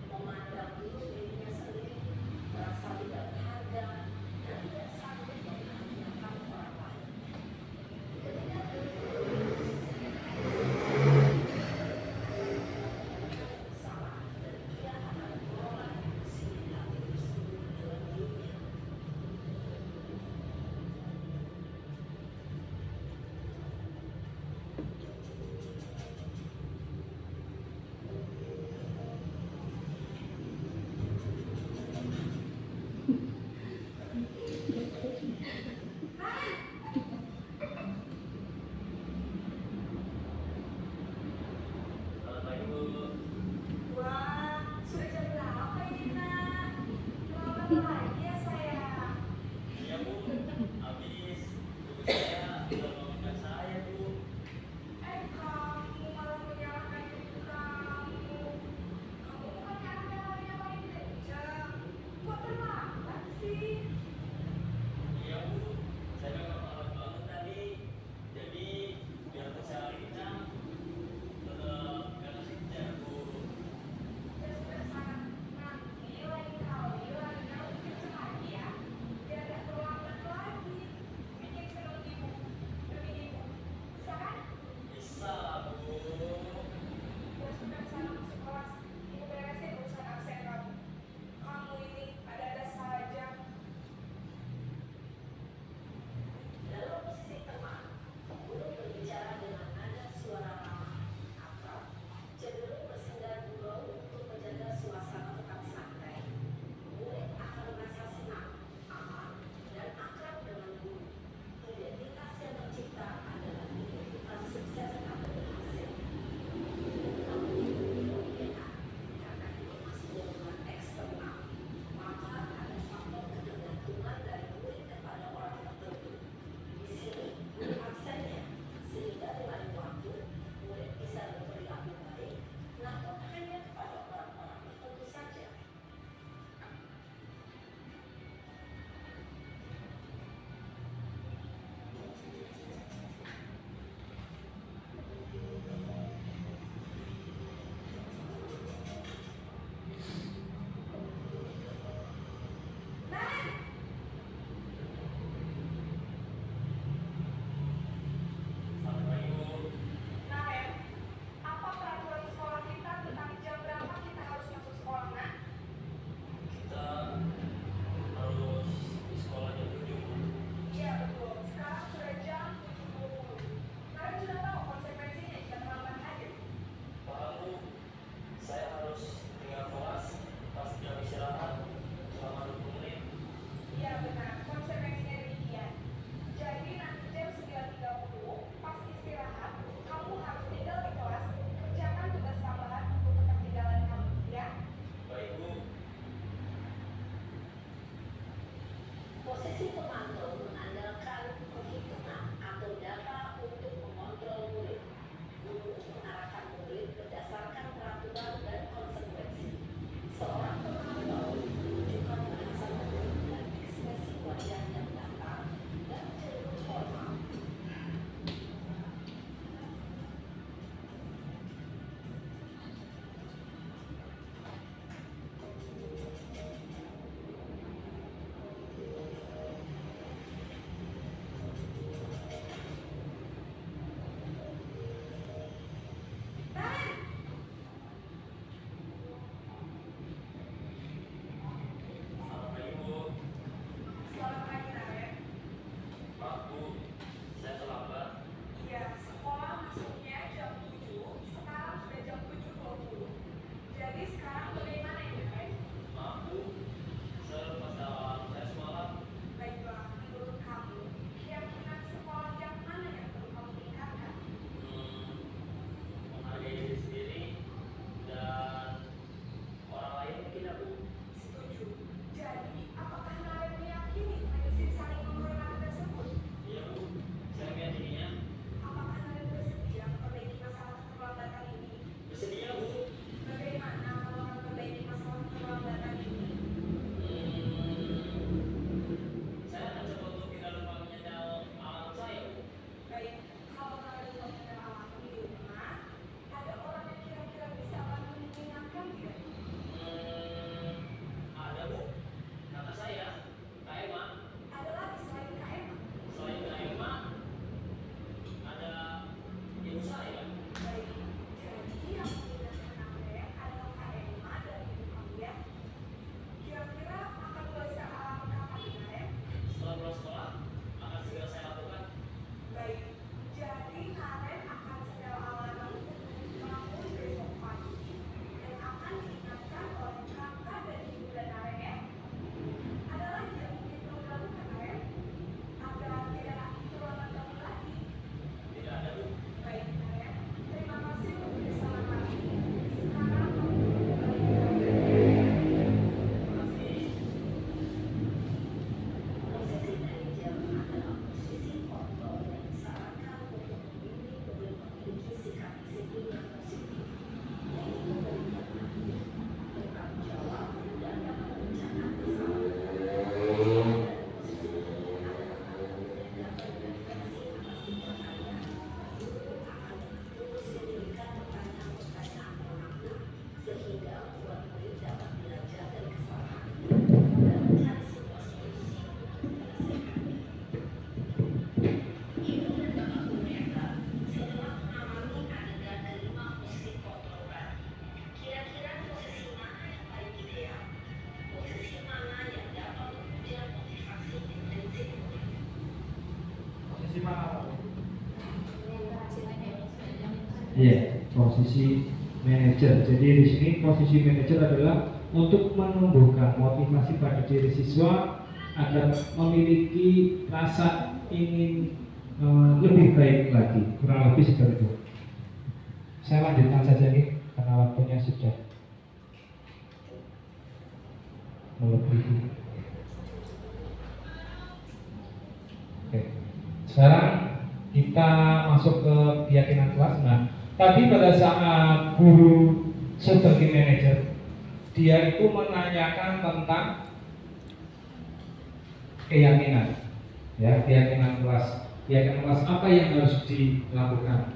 memandang dulu dirinya sendiri, merasa tidak berharga, dan tidak sanggup membahagiakan orang lain. Ketika bersalah dan dia akan mengelola emosi negatif tersebut dalam dirinya. Selamat pagi Bu. Wah, sudah jam berapa ini, Nak? Selamat pagi ya, sayang. Iya Bu, habis ibu saya udah bangunkan saya Bu. Kamu malah menyalahkan ibu kamu. Kamu bukan anak yang paling kencang. Kok terlambat sih? Iya Bu, saya memang malam bangun tadi. Jadi biar bisa kenyang tetap karena sejar Bu. Ya sudah sana. Nanti lain kali kamu kerja lagi ya. Biar gak terlambat lagi. Bikin senang ibu. Demi ibu. Bisa kan? Bisa Bu. Ya sudah sana masuk kelas. Ibu beresin urusan absen kamu. Kamu ini ada-ada saja. Dalam posisi teman, guru berbicara dengan nada suara ramah, akrab, cenderung bersenda gurau untuk menjaga suasana tetap santai. Murid akan merasa senang, aman, dan akrab dengan guru. Identitas yang tercipta adalah identitas sukses atau berhasil. Namun itu tidak enak, karena ini masih hubungan eksternal. Maka ada faktor ketergantungan dari murid kepada orang tertentu. Di sini, guru absennya, sehingga di lain waktu, murid bisa berperilaku baik, namun hanya kepada orang-orang tertentu saja. Selamat pagi Bu. Nah, apa peraturan sekolah kita tentang jam berapa kita harus masuk sekolah, Nak? Kita harus di sekolah jam 7 Bu. Iya betul, sekarang sudah jam 7.20. Kalian sudah tahu konsekuensinya jika terlambat hadir? Paham Bu, saya harus tinggal kelas pas jam istirahat selama 20 menit. Iya benar, konsekuensinya demikian. Jadi nanti jam 9.30 pas istirahat, kamu harus tinggal di kelas, kerjakan tugas tambahan untuk ketertinggalan kamu, ya? Baik Bu. Posisi pemantau mengandalkan perhitungan atau data untuk mengontrol murid. Guru mengarahkan murid berdasarkan peraturan dan konsekuensi. Seorang pemantau menunjukkan bahasa murid dan ekspresi wajah yang datar dan cenderung formal. Iya, posisi manajer. Jadi di sini posisi manajer adalah untuk menumbuhkan motivasi pada diri siswa agar memiliki rasa ingin lebih baik lagi, kurang lebih seperti itu. Saya lanjutkan saja nih karena waktunya sudah melebihi. Oke. Sekarang kita masuk ke keyakinan kelas. Nah, tadi pada saat guru sebagai manajer, dia itu menanyakan tentang keyakinan, ya, keyakinan kelas. Keyakinan kelas apa yang harus dilakukan?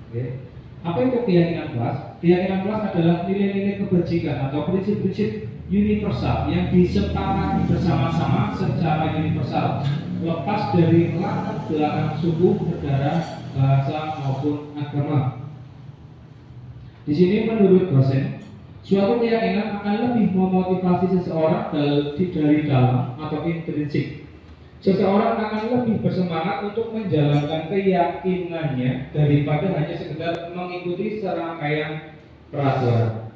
Oke. Apa itu keyakinan kelas? Keyakinan kelas adalah nilai-nilai kebajikan atau prinsip-prinsip universal yang disepakati bersama-sama secara universal, lepas dari latar belakang suku, negara, bahasa maupun agama. Di sini menurut dosen, suatu keyakinan akan lebih memotivasi seseorang dari dalam atau intrinsik. Seseorang akan lebih bersemangat untuk menjalankan keyakinannya daripada hanya sekedar mengikuti serangkaian peraturan.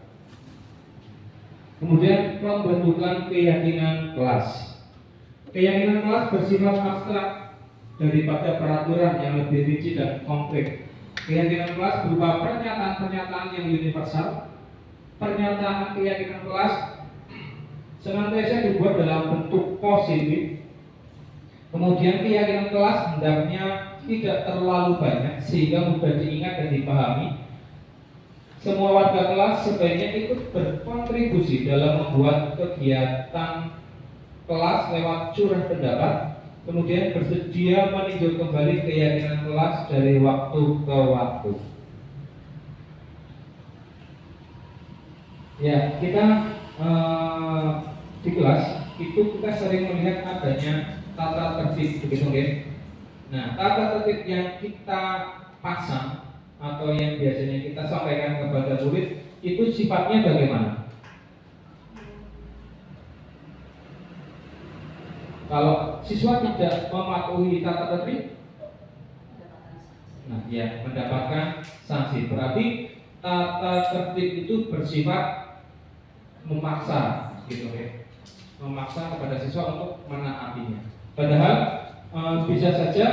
Kemudian pembentukan keyakinan kelas. Keyakinan kelas bersifat abstrak daripada peraturan yang lebih rinci dan konkret. Keyakinan kelas berupa pernyataan-pernyataan yang universal. Pernyataan keyakinan kelas senantiasa dibuat dalam bentuk positif. Kemudian keyakinan kelas hendaknya tidak terlalu banyak sehingga mudah diingat dan dipahami. Semua warga kelas sebaiknya ikut berkontribusi dalam membuat kegiatan kelas lewat curah pendapat. Kemudian bersedia meninjau kembali keyakinan kelas dari waktu ke waktu. Ya, kita di kelas itu kita sering melihat adanya tata tertib, begitu kan? Nah, tata tertib yang kita pasang atau yang biasanya kita sampaikan kepada murid itu sifatnya bagaimana? Kalau siswa tidak mematuhi tata tertib, nah ya mendapatkan sanksi. Berarti tata tertib itu bersifat memaksa, gitu ya, memaksa kepada siswa untuk menaatinya. Padahal bisa saja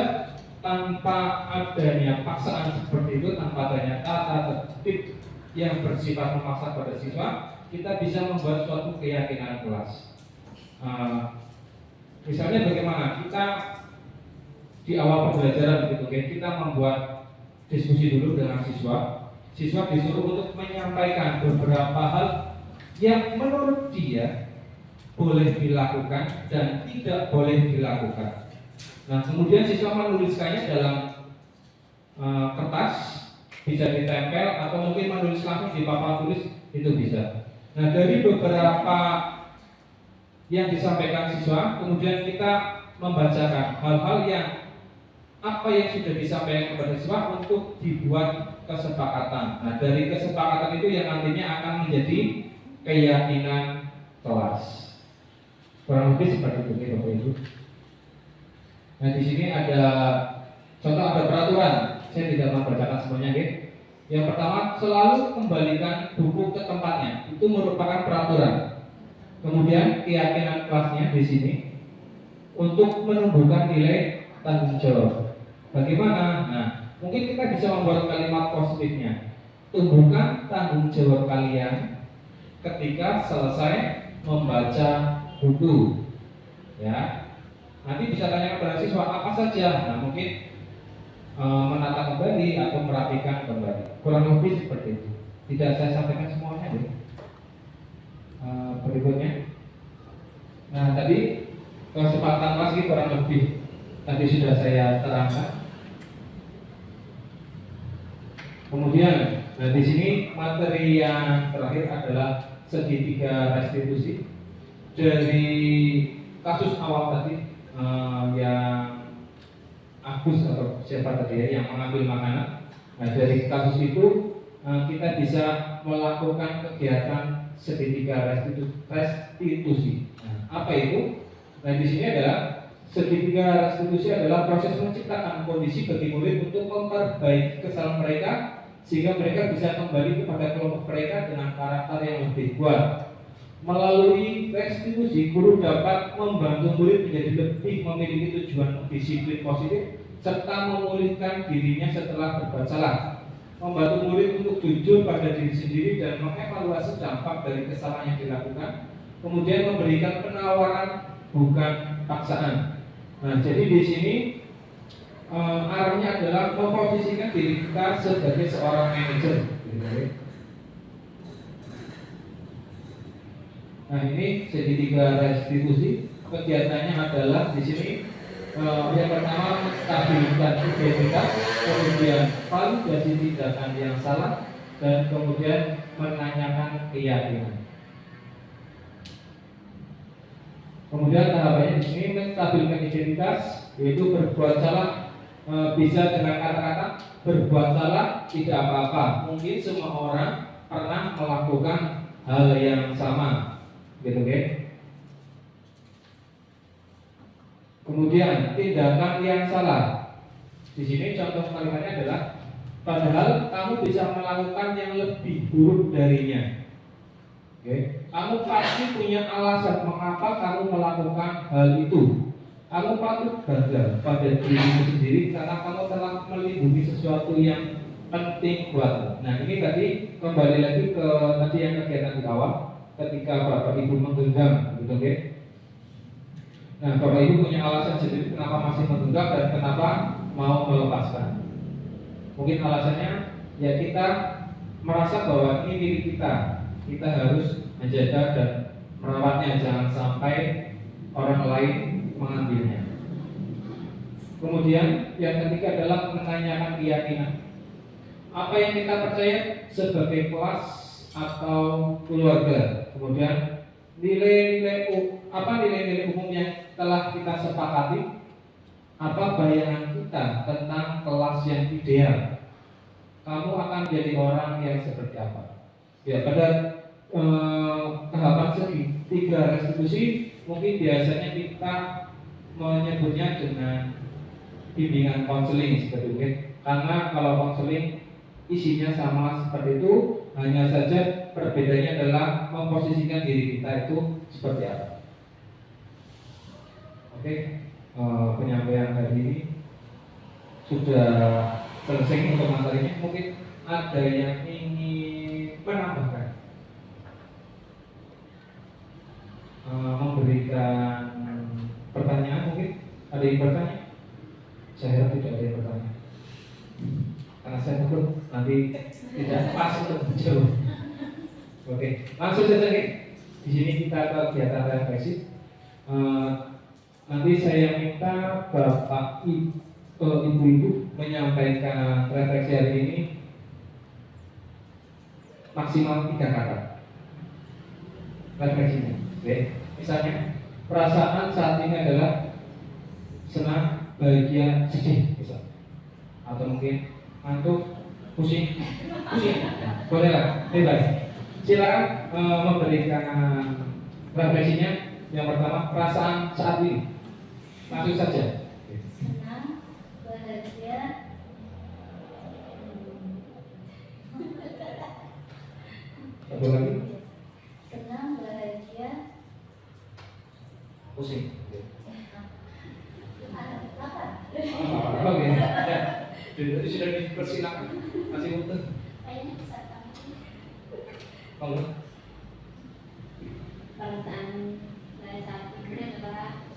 tanpa adanya paksaan seperti itu, tanpa adanya tata tertib yang bersifat memaksa pada siswa, kita bisa membuat suatu keyakinan kelas. Misalnya bagaimana kita di awal pembelajaran begitu, kita membuat diskusi dulu dengan siswa. Siswa disuruh untuk menyampaikan beberapa hal yang menurut dia boleh dilakukan dan tidak boleh dilakukan. Nah, kemudian siswa menuliskannya dalam kertas, bisa ditempel atau mungkin menulis langsung di papan tulis, itu bisa. Nah, dari beberapa yang disampaikan siswa, kemudian kita membacakan hal-hal yang apa yang sudah disampaikan kepada siswa untuk dibuat kesepakatan. Nah, dari kesepakatan itu yang nantinya akan menjadi keyakinan kelas. Kurang lebih seperti itu, Bapak Ibu. Nah, di sini ada contoh, ada peraturan. Saya tidak membacakan semuanya, ya. Yang pertama, selalu kembalikan buku ke tempatnya. Itu merupakan peraturan. Kemudian keyakinan kelasnya di sini untuk menumbuhkan nilai tanggung jawab. Bagaimana? Nah, mungkin kita bisa membuat kalimat positifnya. Tumbuhkan tanggung jawab kalian ketika selesai membaca buku. Ya, nanti bisa tanya kepada siswa apa saja. Nah, mungkin menata kembali atau merapikan kembali. Kurang lebih seperti itu. Tidak saya sampaikan semuanya, deh. Berikutnya. Nah, tadi kesepakatan kelas kurang lebih tadi sudah saya terangkan. Kemudian, nah di sini materi yang terakhir adalah segitiga restitusi. Dari kasus awal tadi yang Agus atau siapa tadi ya, yang mengambil makanan. Nah, dari kasus itu kita bisa melakukan kegiatan segitiga restitusi. Nah, apa itu? Nah, di sini adalah segitiga restitusi adalah proses menciptakan kondisi bagi murid untuk memperbaiki kesalahan mereka sehingga mereka bisa kembali kepada kelompok mereka dengan karakter yang lebih kuat. Melalui restitusi, guru dapat membantu murid menjadi lebih memiliki tujuan disiplin positif serta memulihkan dirinya setelah berbuat salah. Membantu murid untuk jujur pada diri sendiri dan mengevaluasi dampak dari kesalahan yang dilakukan. Kemudian memberikan penawaran bukan paksaan. Nah, jadi di sini arahnya adalah memposisikan diri kita sebagai seorang manajer. Nah, ini segitiga restitusi. Kegiatannya adalah di sini yang pertama stabilkan identitas, kemudian validasi tindakan yang salah, dan kemudian menanyakan keyakinan. Kemudian tahapannya di sini menstabilkan identitas, yaitu berbuat salah bisa dengan kata-kata berbuat salah tidak apa-apa. Mungkin semua orang pernah melakukan hal yang sama, gitu kan? Kemudian tindakan yang salah. Di sini contoh kalimatnya adalah padahal kamu bisa melakukan yang lebih buruk darinya. Oke, kamu pasti punya alasan mengapa kamu melakukan hal itu. Kamu patut bangga pada dirimu sendiri karena kamu telah melindungi sesuatu yang penting buatmu. Nah, ini tadi kembali lagi ke tadi yang kegiatan di awal, ketika Bapak Ibu menggenggam, gitu kan? Nah, Bapak Ibu punya alasan sendiri kenapa masih menggenggam dan kenapa mau melepaskan. Mungkin alasannya ya kita merasa bahwa ini milik kita. Kita harus menjaga dan merawatnya, jangan sampai orang lain mengambilnya. Kemudian yang ketiga adalah menanyakan keyakinan. Apa yang kita percaya sebagai kelas atau keluarga. Kemudian nilai-nilai umum yang telah kita sepakati. Apa bayangan kita tentang kelas yang ideal. Kamu akan jadi orang yang seperti apa? Ya, pada tahapan segitiga restitusi mungkin biasanya kita menyebutnya dengan bimbingan konseling seperti itu. Karena kalau konseling isinya sama seperti itu, hanya saja perbedaannya adalah memposisikan diri kita itu seperti apa. Oke, penyampaian hari ini sudah selesai untuk materinya. Mungkin ada yang ingin menambahkan, memberikan pertanyaan. Mungkin ada yang bertanya? Saya harap tidak ada yang bertanya, karena saya takut nanti tidak pas untuk menjawab. Oke, langsung saja. Di sini kita ke kegiatan refleksi. Nanti saya minta Bapak Ibu-Ibu menyampaikan refleksi hari ini maksimal 3 kata refleksinya. Oke. Misalnya perasaan saat ini adalah senang, bahagia, sedih, misal. Atau mungkin ngantuk, pusing, bolehlah, bebas. Silakan memberikan refleksinya. Yang pertama, perasaan saat ini. Langsung saja. Senang, bahagia, Satu lagi. senang, bahagia, Pusing. apa? Oke. Ya. Jadi sudah dipersilakan. Masih utuh. Kayaknya bisa tahu. Kalau Perasaan saya saat ini adalah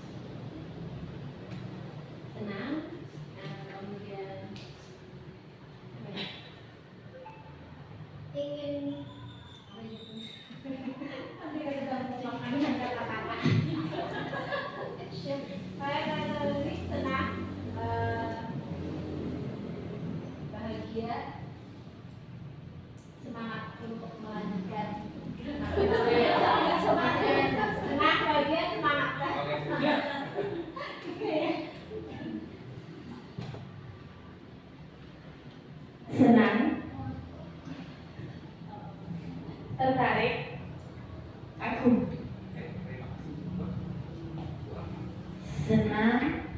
senang, kemudian ingin Saya kata ini senang, bahagia, semangat untuk melanjutkan. Senang, bahagia, semangat. Senang, tertarik, kagum. Senang,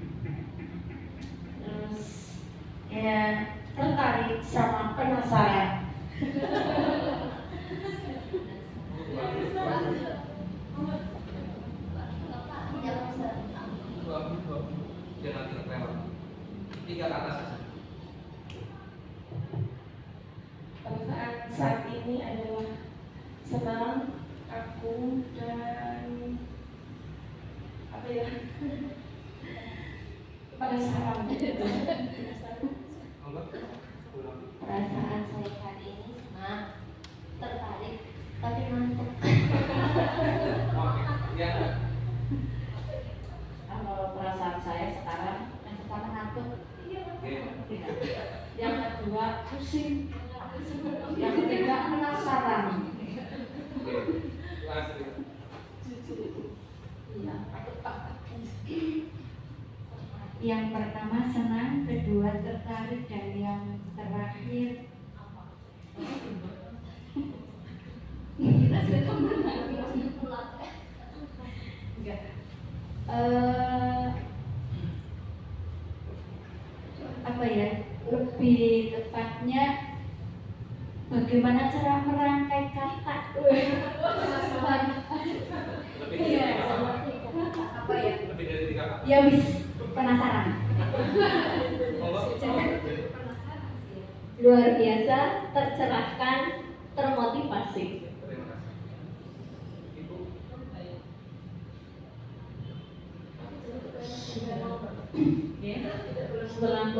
terus ya tertarik sama penasaran. Jangan terlewat. 3 kata saja. Perasaan saat ini adalah senang, kagum, dan apa ya? Penasaran. Perasaan saya saat ini senang, tertarik, tapi ngantuk. Ya. Kalau perasaan saya sekarang Yang pertama ngantuk, yang kedua pusing, yang ketiga penasaran. yang pertama senang, kedua tertarik, dan yang terakhir apa ya, lebih tepatnya bagaimana cara merangkai kata. Iya, apa ya? Lebih dari 3 kata. Ya wis, penasaran. Luar biasa, tercerahkan, termotivasi. Terima kasih. Ibu. Setelah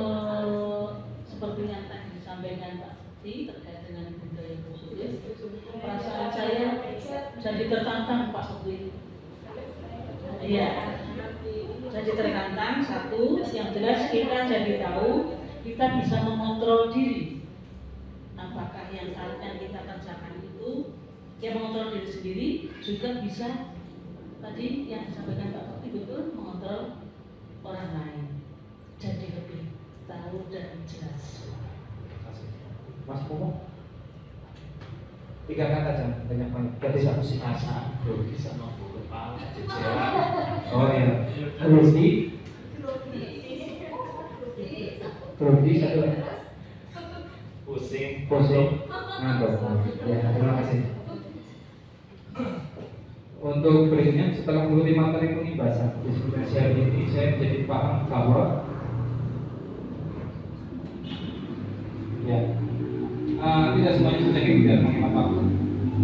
seperti yang tadi disampaikan Pak Siti terkait dengan budaya positif, perasaan saya jadi tertantang Pak Siti. Iya, jadi tertantang. Satu, yang jelas kita jadi tahu kita bisa mengontrol diri. Apakah yang kita kerjakan itu yang mengontrol diri sendiri juga bisa tadi yang disampaikan Pak Siti betul mengontrol orang lain. Jadi lebih tahu dan jelas. Mas Pomo. 3 kata jangan banyak banget. Berarti satu sih Perasaan grogi sama bulu kepala jajan. Oh iya. Grogi. Grogi satu. Pusing. Pusing. Ngantuk. Ya, terima kasih. Untuk berikutnya setelah mengikuti materi pembahasan diskusi hari ini, saya menjadi paham bahwa ya tidak semuanya sudah tidak mengenai apapun.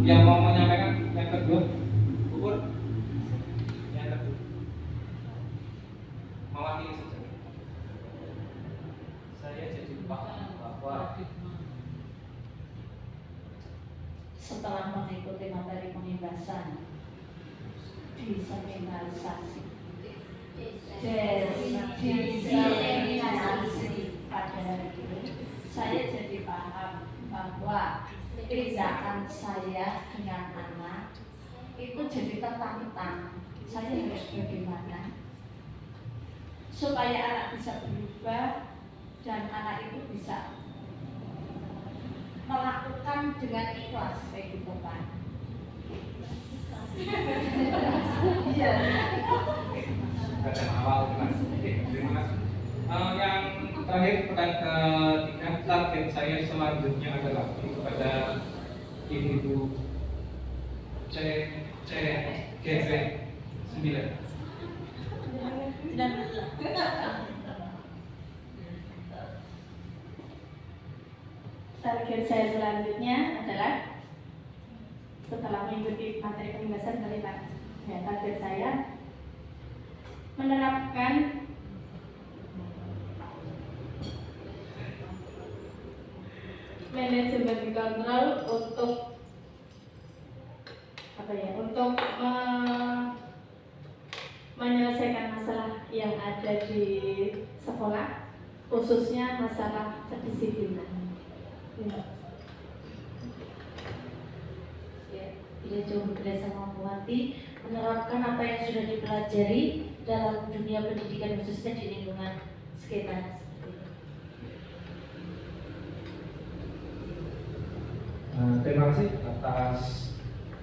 Yang mau menyampaikan yang kedua, ukur yang kedua, mewakili saja. Saya jadi paham bahwa Setelah mengikuti materi pembebasan, diseminalisasi, pada hari ini, saya jadi paham bahwa tindakan saya dengan anak itu jadi tertantang. Saya harus bagaimana supaya anak bisa berubah dan anak itu bisa melakukan dengan ikhlas kayak gitu kan. Iya. Bacaan awal kelas. Oke, terima kasih. Yang terakhir pertanyaan ketiga, target saya selanjutnya adalah kepada Ibu CGP 9. Target saya selanjutnya adalah setelah mengikuti materi pembahasan dari Pak, ya, target saya menerapkan manajemen kontrol untuk apa ya, untuk menyelesaikan masalah yang ada di sekolah, khususnya masalah kedisiplinan. Tidak jauh berbeda sama Buati, menerapkan apa yang sudah dipelajari dalam dunia pendidikan khususnya di lingkungan sekitar. Terima kasih atas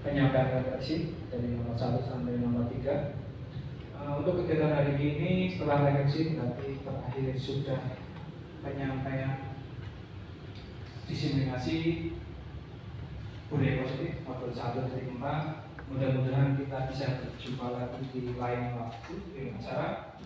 penyampaian refleksi dari nomor 1 sampai nomor 3. Untuk kegiatan hari ini setelah refleksi berarti terakhir sudah penyampaian diseminasi budaya positif modul 1 dari 4. Mudah-mudahan kita bisa berjumpa lagi di lain waktu dengan acara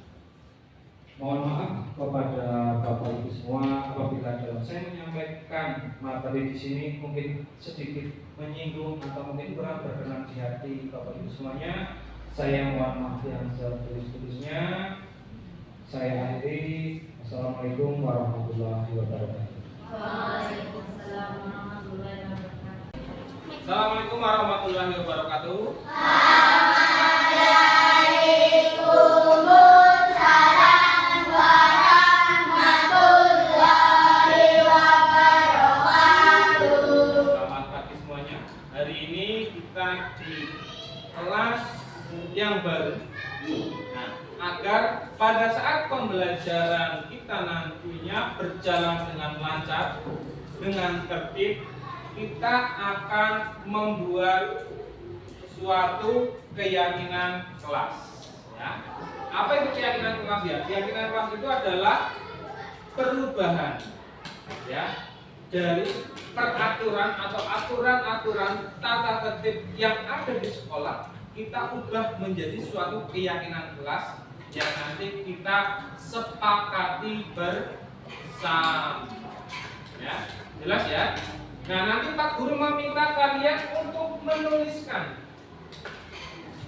Mohon maaf kepada Bapak Ibu semua apabila dalam saya menyampaikan materi di sini mungkin sedikit menyinggung atau mungkin kurang berkenan di hati Bapak Ibu semuanya. Saya mohon maaf yang setulus-tulusnya. Saya akhiri. Assalamualaikum warahmatullahi wabarakatuh. Waalaikumsalam warahmatullahi wabarakatuh. Assalamualaikum warahmatullahi wabarakatuh. Kelas yang baru. Nah, agar pada saat pembelajaran kita nantinya berjalan dengan lancar, dengan tertib, kita akan membuat suatu keyakinan kelas. Ya. Apa itu keyakinan kelas ya? Keyakinan kelas itu adalah perubahan, ya, dari peraturan atau aturan-aturan tata tertib yang ada di sekolah, kita ubah menjadi suatu keyakinan kelas yang nanti kita sepakati bersama. Ya, jelas ya? Nah, nanti Pak Guru meminta kalian untuk menuliskan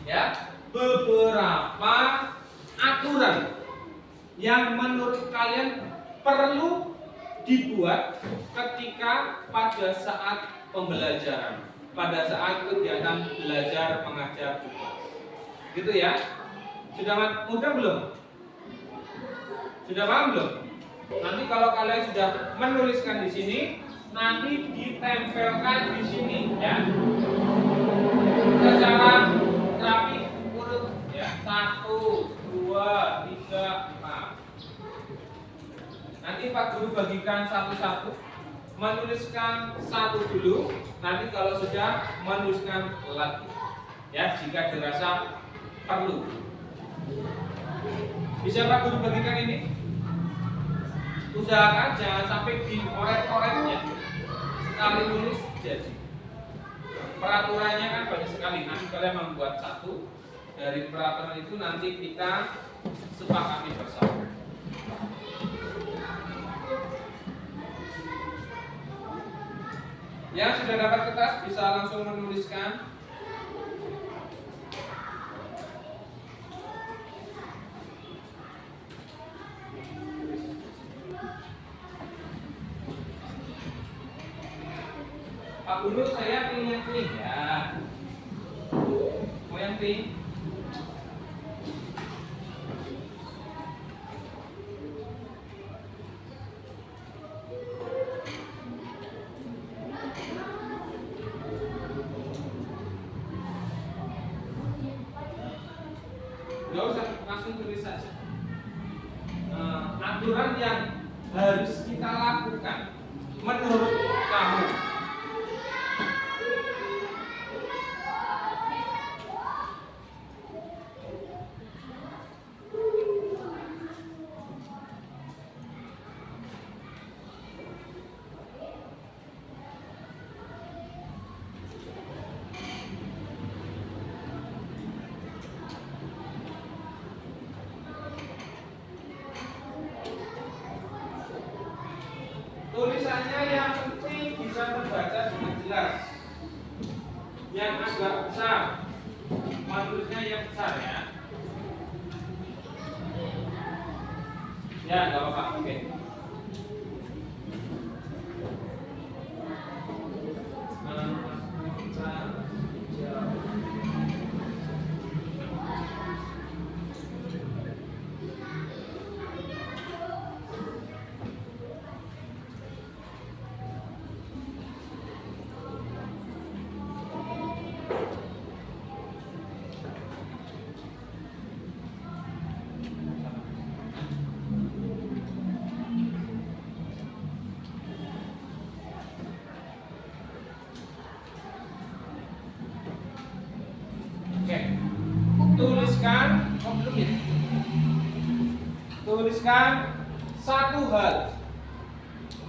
ya beberapa aturan yang menurut kalian perlu dibuat ketika pada saat pembelajaran, pada saat kegiatan belajar mengajar tugas. Gitu ya. Sudah mudah belum? Sudah paham belum? Nanti kalau kalian sudah menuliskan di sini, nanti ditempelkan di sini ya. Secara rapi urut ya. 1, 2, 3, 4. Nanti Pak Guru bagikan satu-satu, menuliskan satu dulu, nanti kalau sudah menuliskan lagi, ya jika dirasa perlu. Bisa Pak Guru bagikan ini? Usahakan jangan sampai dioret-oret ya. Sekali tulis jadi. Peraturannya kan banyak sekali, nanti kalian membuat satu. Dari peraturan itu nanti kita sepakati bersama. Yang sudah dapat kertas bisa langsung menuliskan. Pak Guru, saya pilih yang pink ya. Mau yang pink? Gak usah langsung tulis saja. Aturan yang harus kita lakukan menurut kamu. Tulisannya yang penting bisa terbaca dengan jelas. Yang agak besar, menulisnya yang besar ya. Ya, nggak apa-apa. Oke. Tuliskan, tuliskan satu hal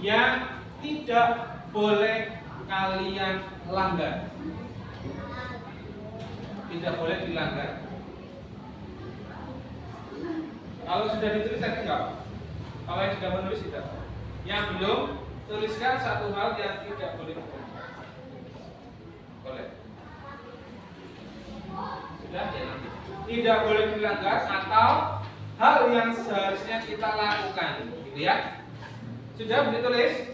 yang tidak boleh kalian langgar. Tidak boleh dilanggar. Kalau sudah ditulis tadi enggak? Kalau yang sudah menulis tidak. Yang belum, tuliskan satu hal yang tidak boleh dikerjakan. Boleh. Sudah ya nanti. Tidak boleh dilanggar atau hal yang seharusnya kita lakukan, gitu ya. Sudah ditulis?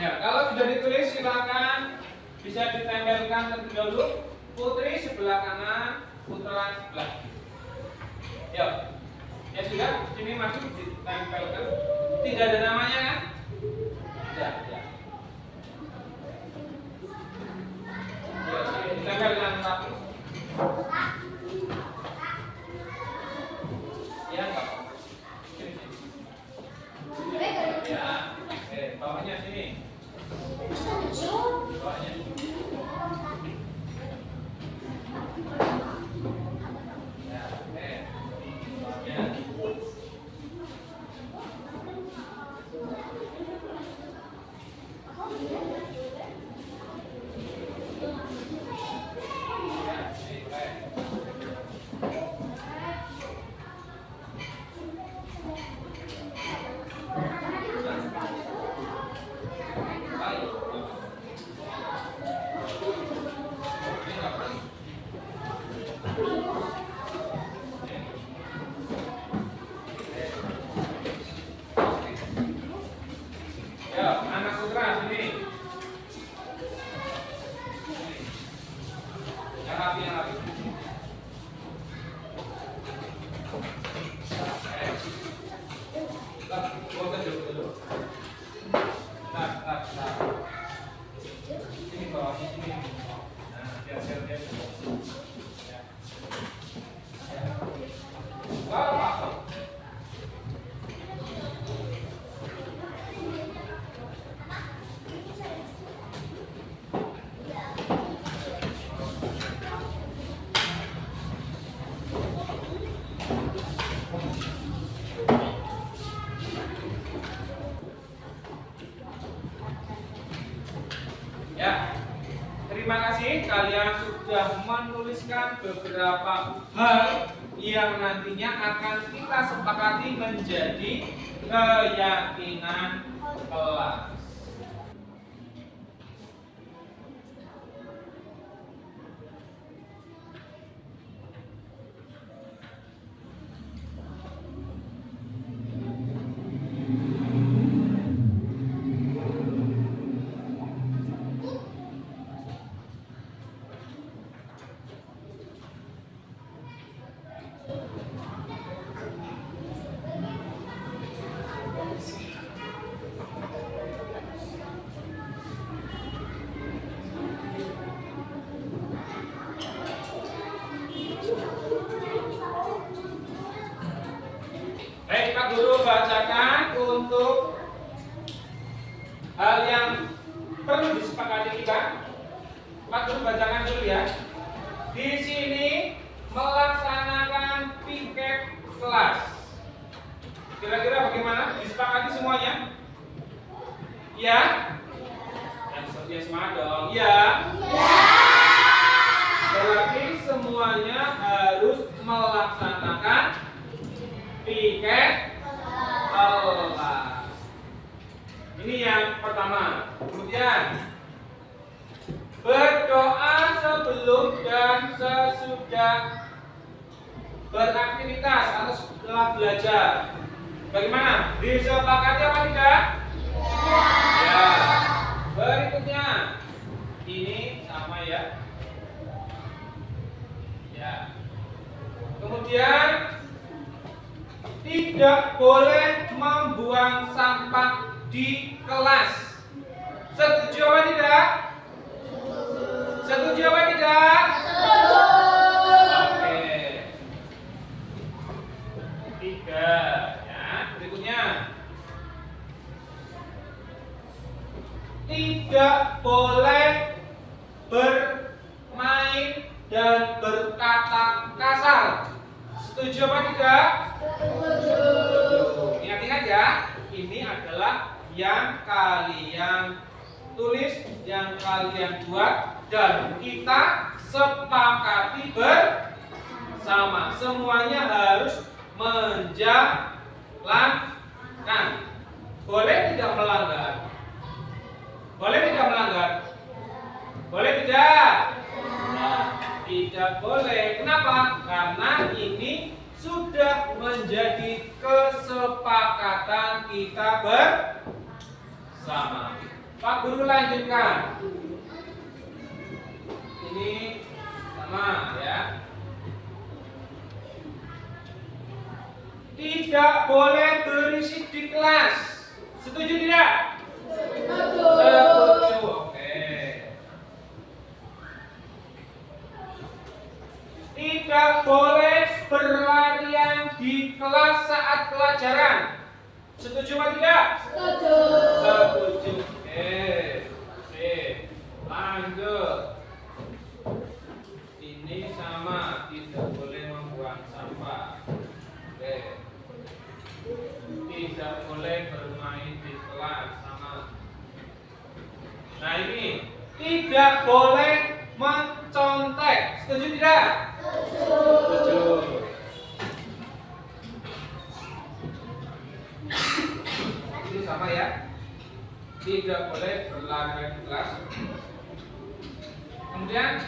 Ya, kalau sudah ditulis silakan bisa ditempelkan terlebih dahulu. Putri sebelah kanan, putra sebelah kiri. Ya, ya sudah, sini masuk ditempelkan. Tidak ada namanya kan? Tidak, ya. Ya, sini ditempelkan rapi. Ya, enggak apa-apa. Sini, sini. Ya, bawahnya sini. Bawahnya. Terima kasih kalian sudah menuliskan beberapa hal yang nantinya akan kita sepakati menjadi keyakinan kelas. Baik, Pak Guru bacakan untuk hal yang perlu disepakati kita. Pak Guru bacakan dulu ya. Di sini melaksanakan piket kelas. Kira-kira bagaimana? Disepakati semuanya? Ya? Ya semangat dong. Ya? Berarti semuanya harus melaksanakan piket kelas. Ini yang pertama. Kemudian berdoa sebelum dan sesudah beraktivitas atau setelah belajar. Bagaimana? Disepakati apa tidak? Ya. Berikutnya, ini sama ya. Ya. Kemudian tidak boleh membuang sampah di kelas. Setuju apa tidak? Setuju apa tidak? Oke. 3 ya. Berikutnya, tidak boleh bermain dan berkata kasar. Setuju apa tidak? Ingat-ingat ya, ini adalah yang kalian tulis, yang kalian buat, dan kita sepakati bersama. Semuanya harus menjalankan. Boleh tidak melanggar? Boleh tidak melanggar? Boleh tidak? Tidak boleh. Kenapa? Karena ini sudah menjadi kesepakatan kita bersama. Pak Guru lanjutkan. Ini sama ya. Tidak boleh berisik di kelas. Setuju tidak? Setuju. Oke. Tidak boleh berlarian di kelas saat pelajaran. Setuju atau tidak? Setuju. Setuju. Oke. Sip. Lanjut. Ini sama, tidak boleh membuang sampah. Oke. Tidak boleh bermain di kelas, sama. Nah ini tidak boleh mencontek. Setuju tidak? Setuju. Ini sama ya. Tidak boleh berlari di kelas. Kemudian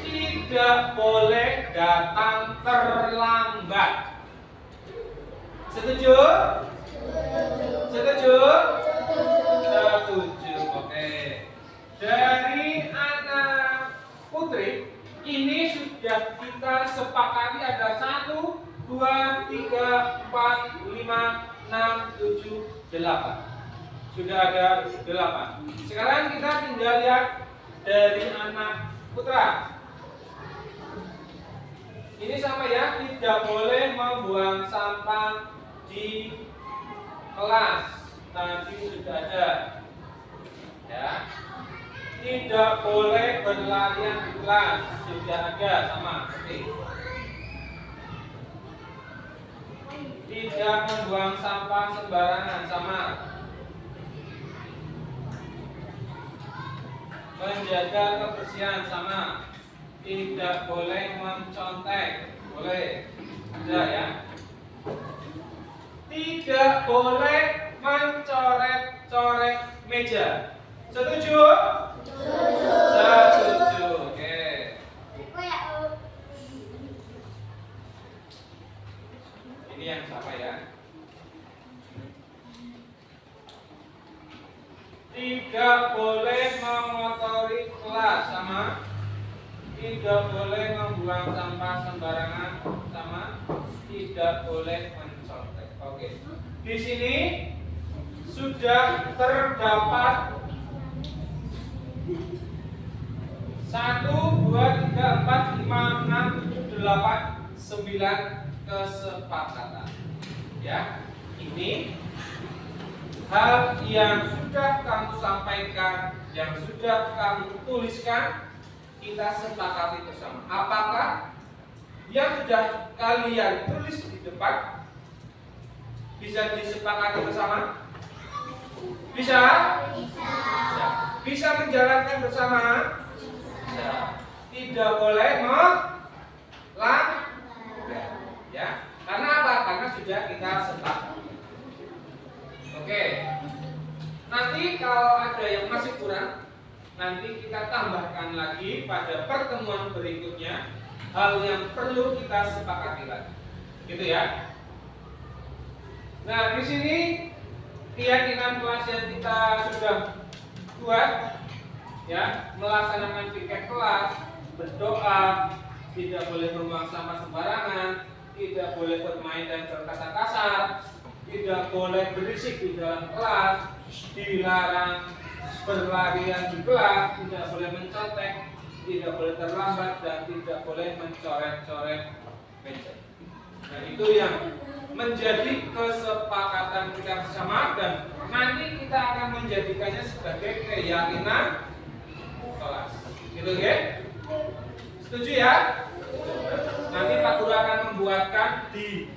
tidak boleh datang terlambat. Setuju? Setuju? Setuju. Oke. Dari anak putri ini sudah kita sepakati ada 1, 2, 3, 4, 5, 6, 7, 8. Sudah ada 8. Sekarang kita tinggal lihat dari anak putra. Ini sama ya, tidak boleh membuang sampah di kelas. Tadi sudah ada. Ya. Tidak boleh berlarian di kelas. Sudah ada, sama. Oke. Tidak membuang sampah sembarangan, sama. Menjaga kebersihan, sama. Tidak boleh mencontek, boleh. Ada ya. Tidak boleh mencoret-coret meja. Setuju? Setuju. Setuju. Oke. Ini yang sama ya. Tidak boleh mengotori kelas, sama. Tidak boleh membuang sampah sembarangan, sama. Tidak boleh mencontek. Oke. Di sini sudah terdapat 1, 2, 3, 4, 5, 6, 7, 8, 9 kesepakatan. Ya, ini hal yang sudah kamu sampaikan, yang sudah kamu tuliskan, kita sepakati bersama. Apakah yang sudah kalian tulis di depan bisa disepakati bersama? Bisa? Bisa. Bisa menjalankan bersama? Bisa. Tidak boleh melanggar. Ya. Karena apa? Karena sudah kita sepakati. Oke. Nanti kalau ada yang masih kurang, nanti kita tambahkan lagi pada pertemuan berikutnya hal yang perlu kita sepakati lagi. Gitu ya. Nah, di sini keyakinan pelajar kita sudah kuat ya, melaksanakan piket kelas, berdoa, tidak boleh membuang sampah sembarangan, tidak boleh bermain dan berkata kasar, tidak boleh berisik di dalam kelas, dilarang berlarian di kelas, tidak boleh mencontek, tidak boleh terlambat, dan tidak boleh mencoret-coret meja. Nah, itu yang menjadi kesepakatan kita bersama, dan nanti kita akan menjadikannya sebagai keyakinan kelas. Gitu ya? Setuju ya? Nanti Pak Guru akan membuatkan di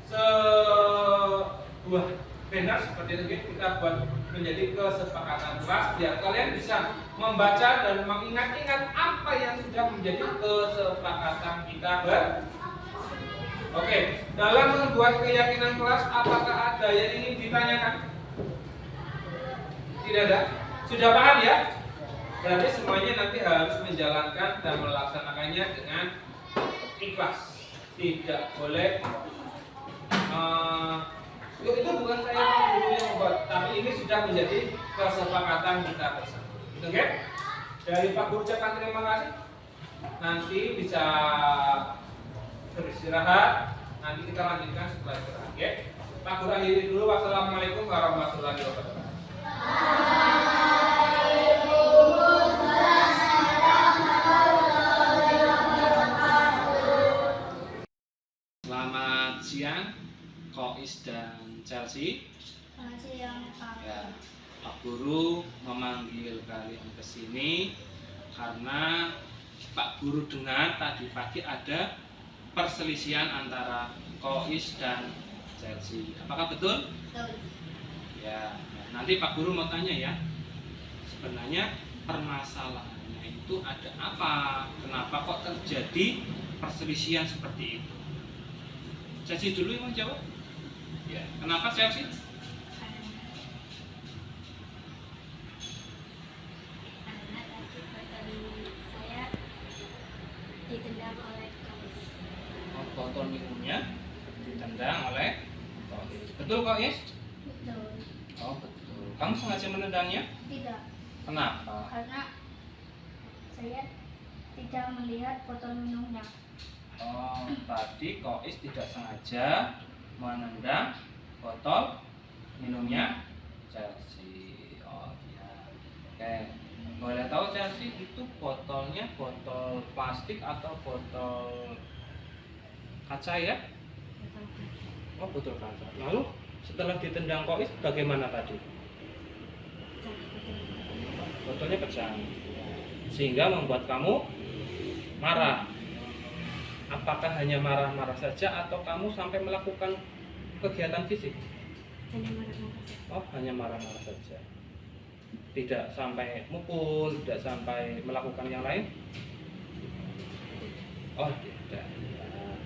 sebuah banner seperti itu, kita buat menjadi kesepakatan kelas biar kalian bisa membaca dan mengingat-ingat apa yang sudah menjadi kesepakatan kita Oke, teman-teman buat keyakinan kelas, apakah ada yang ingin ditanyakan? Tidak ada? Sudah paham ya? Berarti semuanya nanti harus menjalankan dan melaksanakannya dengan ikhlas. Tidak boleh itu bukan saya guru yang membuat, tapi ini sudah menjadi kesepakatan kita bersama. Oke? Dari Pak Guru ucapkan terima kasih. Nanti bisa beristirahat. Nanti kita lanjutkan setelah istirahat. Oke? Pak Guru akhiri dulu. Wassalamualaikum warahmatullahi wabarakatuh. Selamat siang, Kois dan Chelsea. Selamat siang, Pak. Ya, Pak Guru memanggil kalian ke sini karena Pak Guru dengar tadi pagi ada perselisihan antara Kois dan Chelsea. Apakah betul? Betul. Ya, nanti Pak Guru mau tanya ya. Sebenarnya permasalahannya itu ada apa? Kenapa kok terjadi perselisihan seperti itu? Chelsea dulu yang mau jawab. Ya, kenapa Chelsea? Karena tadi botol saya ditendang oleh Kois. Botol minumnya ditendang oleh Kois. Betul Kois? Betul. Oh betul. Kamu sengaja menendangnya? Tidak. Kenapa? Karena saya tidak melihat botol minumnya. Oh, tadi Kois tidak sengaja menendang botol minumnya Chelsea. Oh iya. Oke. Boleh tahu Chelsea itu botolnya botol plastik atau botol kaca ya? Oh, botol kaca. Lalu setelah ditendang Kois bagaimana tadi? Botolnya pecah. Sehingga membuat kamu marah. Apakah hanya marah-marah saja atau kamu sampai melakukan kegiatan fisik? Hanya marah-marah saja. Oh, hanya marah-marah saja. Tidak sampai mukul, tidak sampai melakukan yang lain? Oh, tidak.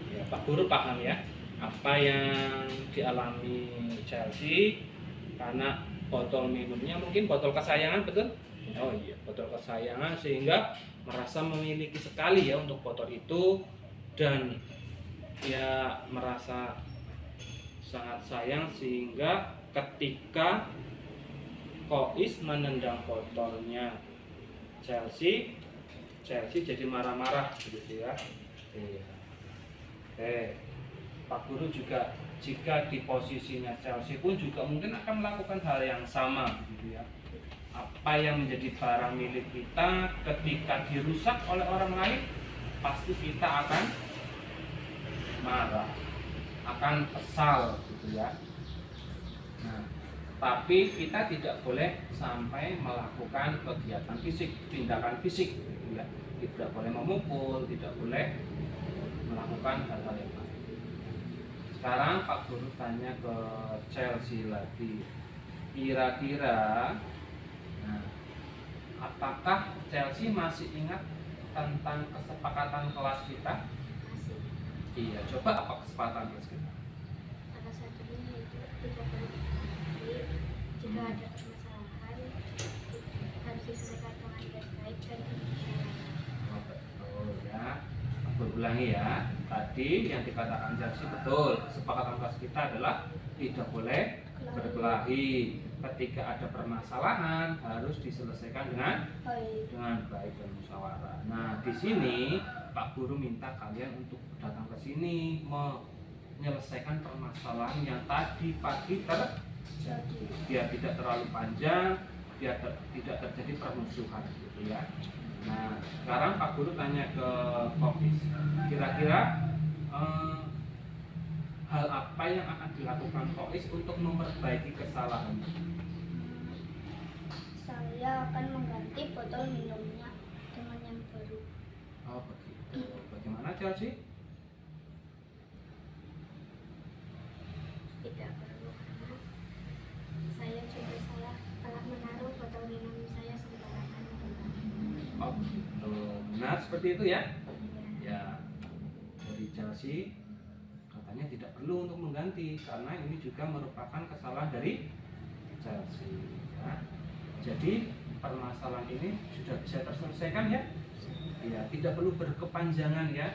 Ya, Pak Guru paham ya apa yang dialami Chelsea karena botol minumnya mungkin botol kesayangan, betul? Oh iya, botol kesayangan sehingga merasa memiliki sekali ya untuk botol itu dan ya merasa sangat sayang sehingga ketika Kois menendang botolnya Chelsea jadi marah-marah gitu ya. Iya. Oke. Pak Guru juga jika di posisinya Chelsea pun juga mungkin akan melakukan hal yang sama gitu ya. Apa yang menjadi barang milik kita ketika dirusak oleh orang lain pasti kita akan marah, akan kesal gitu ya. Nah, tapi kita tidak boleh sampai melakukan kegiatan fisik, tindakan fisik gitu ya. Tidak boleh memukul, tidak boleh melakukan hal-hal yang lain. Sekarang Pak Guru tanya ke Chelsea lagi. Kira-kira apakah Chelsea masih ingat tentang kesepakatan kelas kita? Masih. Iya, coba apa kesepakatan kelas kita? Salah satunya yaitu tidak boleh jika ada permasalahan harus diselesaikan dengan baik-baik dan berbisara. Oh, betul ya. Aku ulangi ya. Tadi yang dikatakan Chelsea betul. Kesepakatan kelas kita adalah tidak boleh berkelahi. Ketika ada permasalahan harus diselesaikan dengan baik dan musyawarah. Nah, di sini Pak Guru minta kalian untuk datang ke sini menyelesaikan permasalahan yang tadi pagi terjadi. Biar tidak terlalu panjang, biar tidak terjadi permusuhan gitu ya. Nah, sekarang Pak Guru tanya ke Kois. Kira-kira hal apa yang akan dilakukan Kois untuk memperbaiki kesalahan? Saya akan mengganti botol minumnya dengan yang baru. Oh begitu. Bagaimana Chelsea? Tidak perlu karena saya juga salah telah menaruh botol minum saya sembarangan. Oh begitu. Benar seperti itu ya? Ya. Dari Chelsea katanya makanya tidak perlu untuk mengganti karena ini juga merupakan kesalahan dari Chelsea ya. Jadi permasalahan ini sudah bisa terselesaikan ya. Ya, tidak perlu berkepanjangan ya.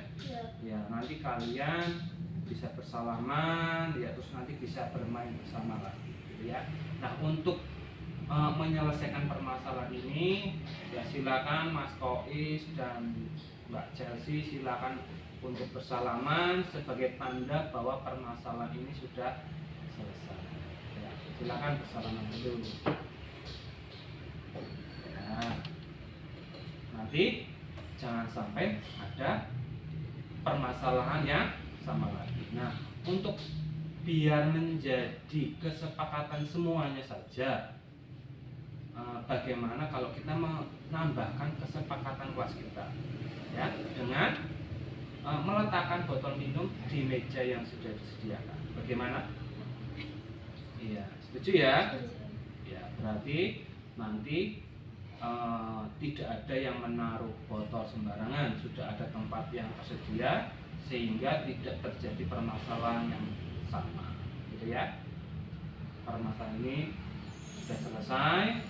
Ya, nanti kalian bisa bersalaman ya, terus nanti bisa bermain bersama lagi gitu ya. Nah, untuk menyelesaikan permasalahan ini ya silakan Mas Kois dan Mbak Chelsea silakan untuk bersalaman sebagai tanda bahwa permasalahan ini sudah selesai ya, silakan bersalaman dulu ya. Nanti jangan sampai ada permasalahan yang sama lagi. Nah, untuk biar menjadi kesepakatan semuanya saja, bagaimana kalau kita menambahkan kesepakatan kelas kita ya dengan meletakkan botol minum di meja yang sudah disediakan. Bagaimana? Iya, setuju ya? Ya, berarti nanti tidak ada yang menaruh botol sembarangan, sudah ada tempat yang tersedia sehingga tidak terjadi permasalahan yang sama, gitu ya. Permasalahan ini sudah selesai,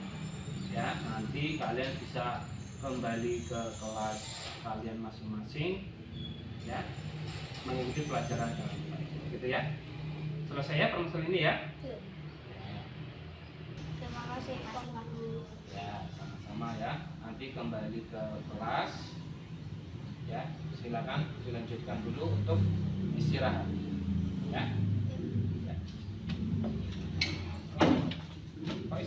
ya. Nanti kalian bisa kembali ke kelas kalian masing-masing, ya, mengikuti pelajaran dengan baik, gitu ya. Selesai ya permasalahan ini ya. Terima kasih Mas Guru. Ya, sama-sama ya. Nanti kembali ke kelas. Ya, silakan dilanjutkan dulu untuk istirahat. Ya. Ya. Oh,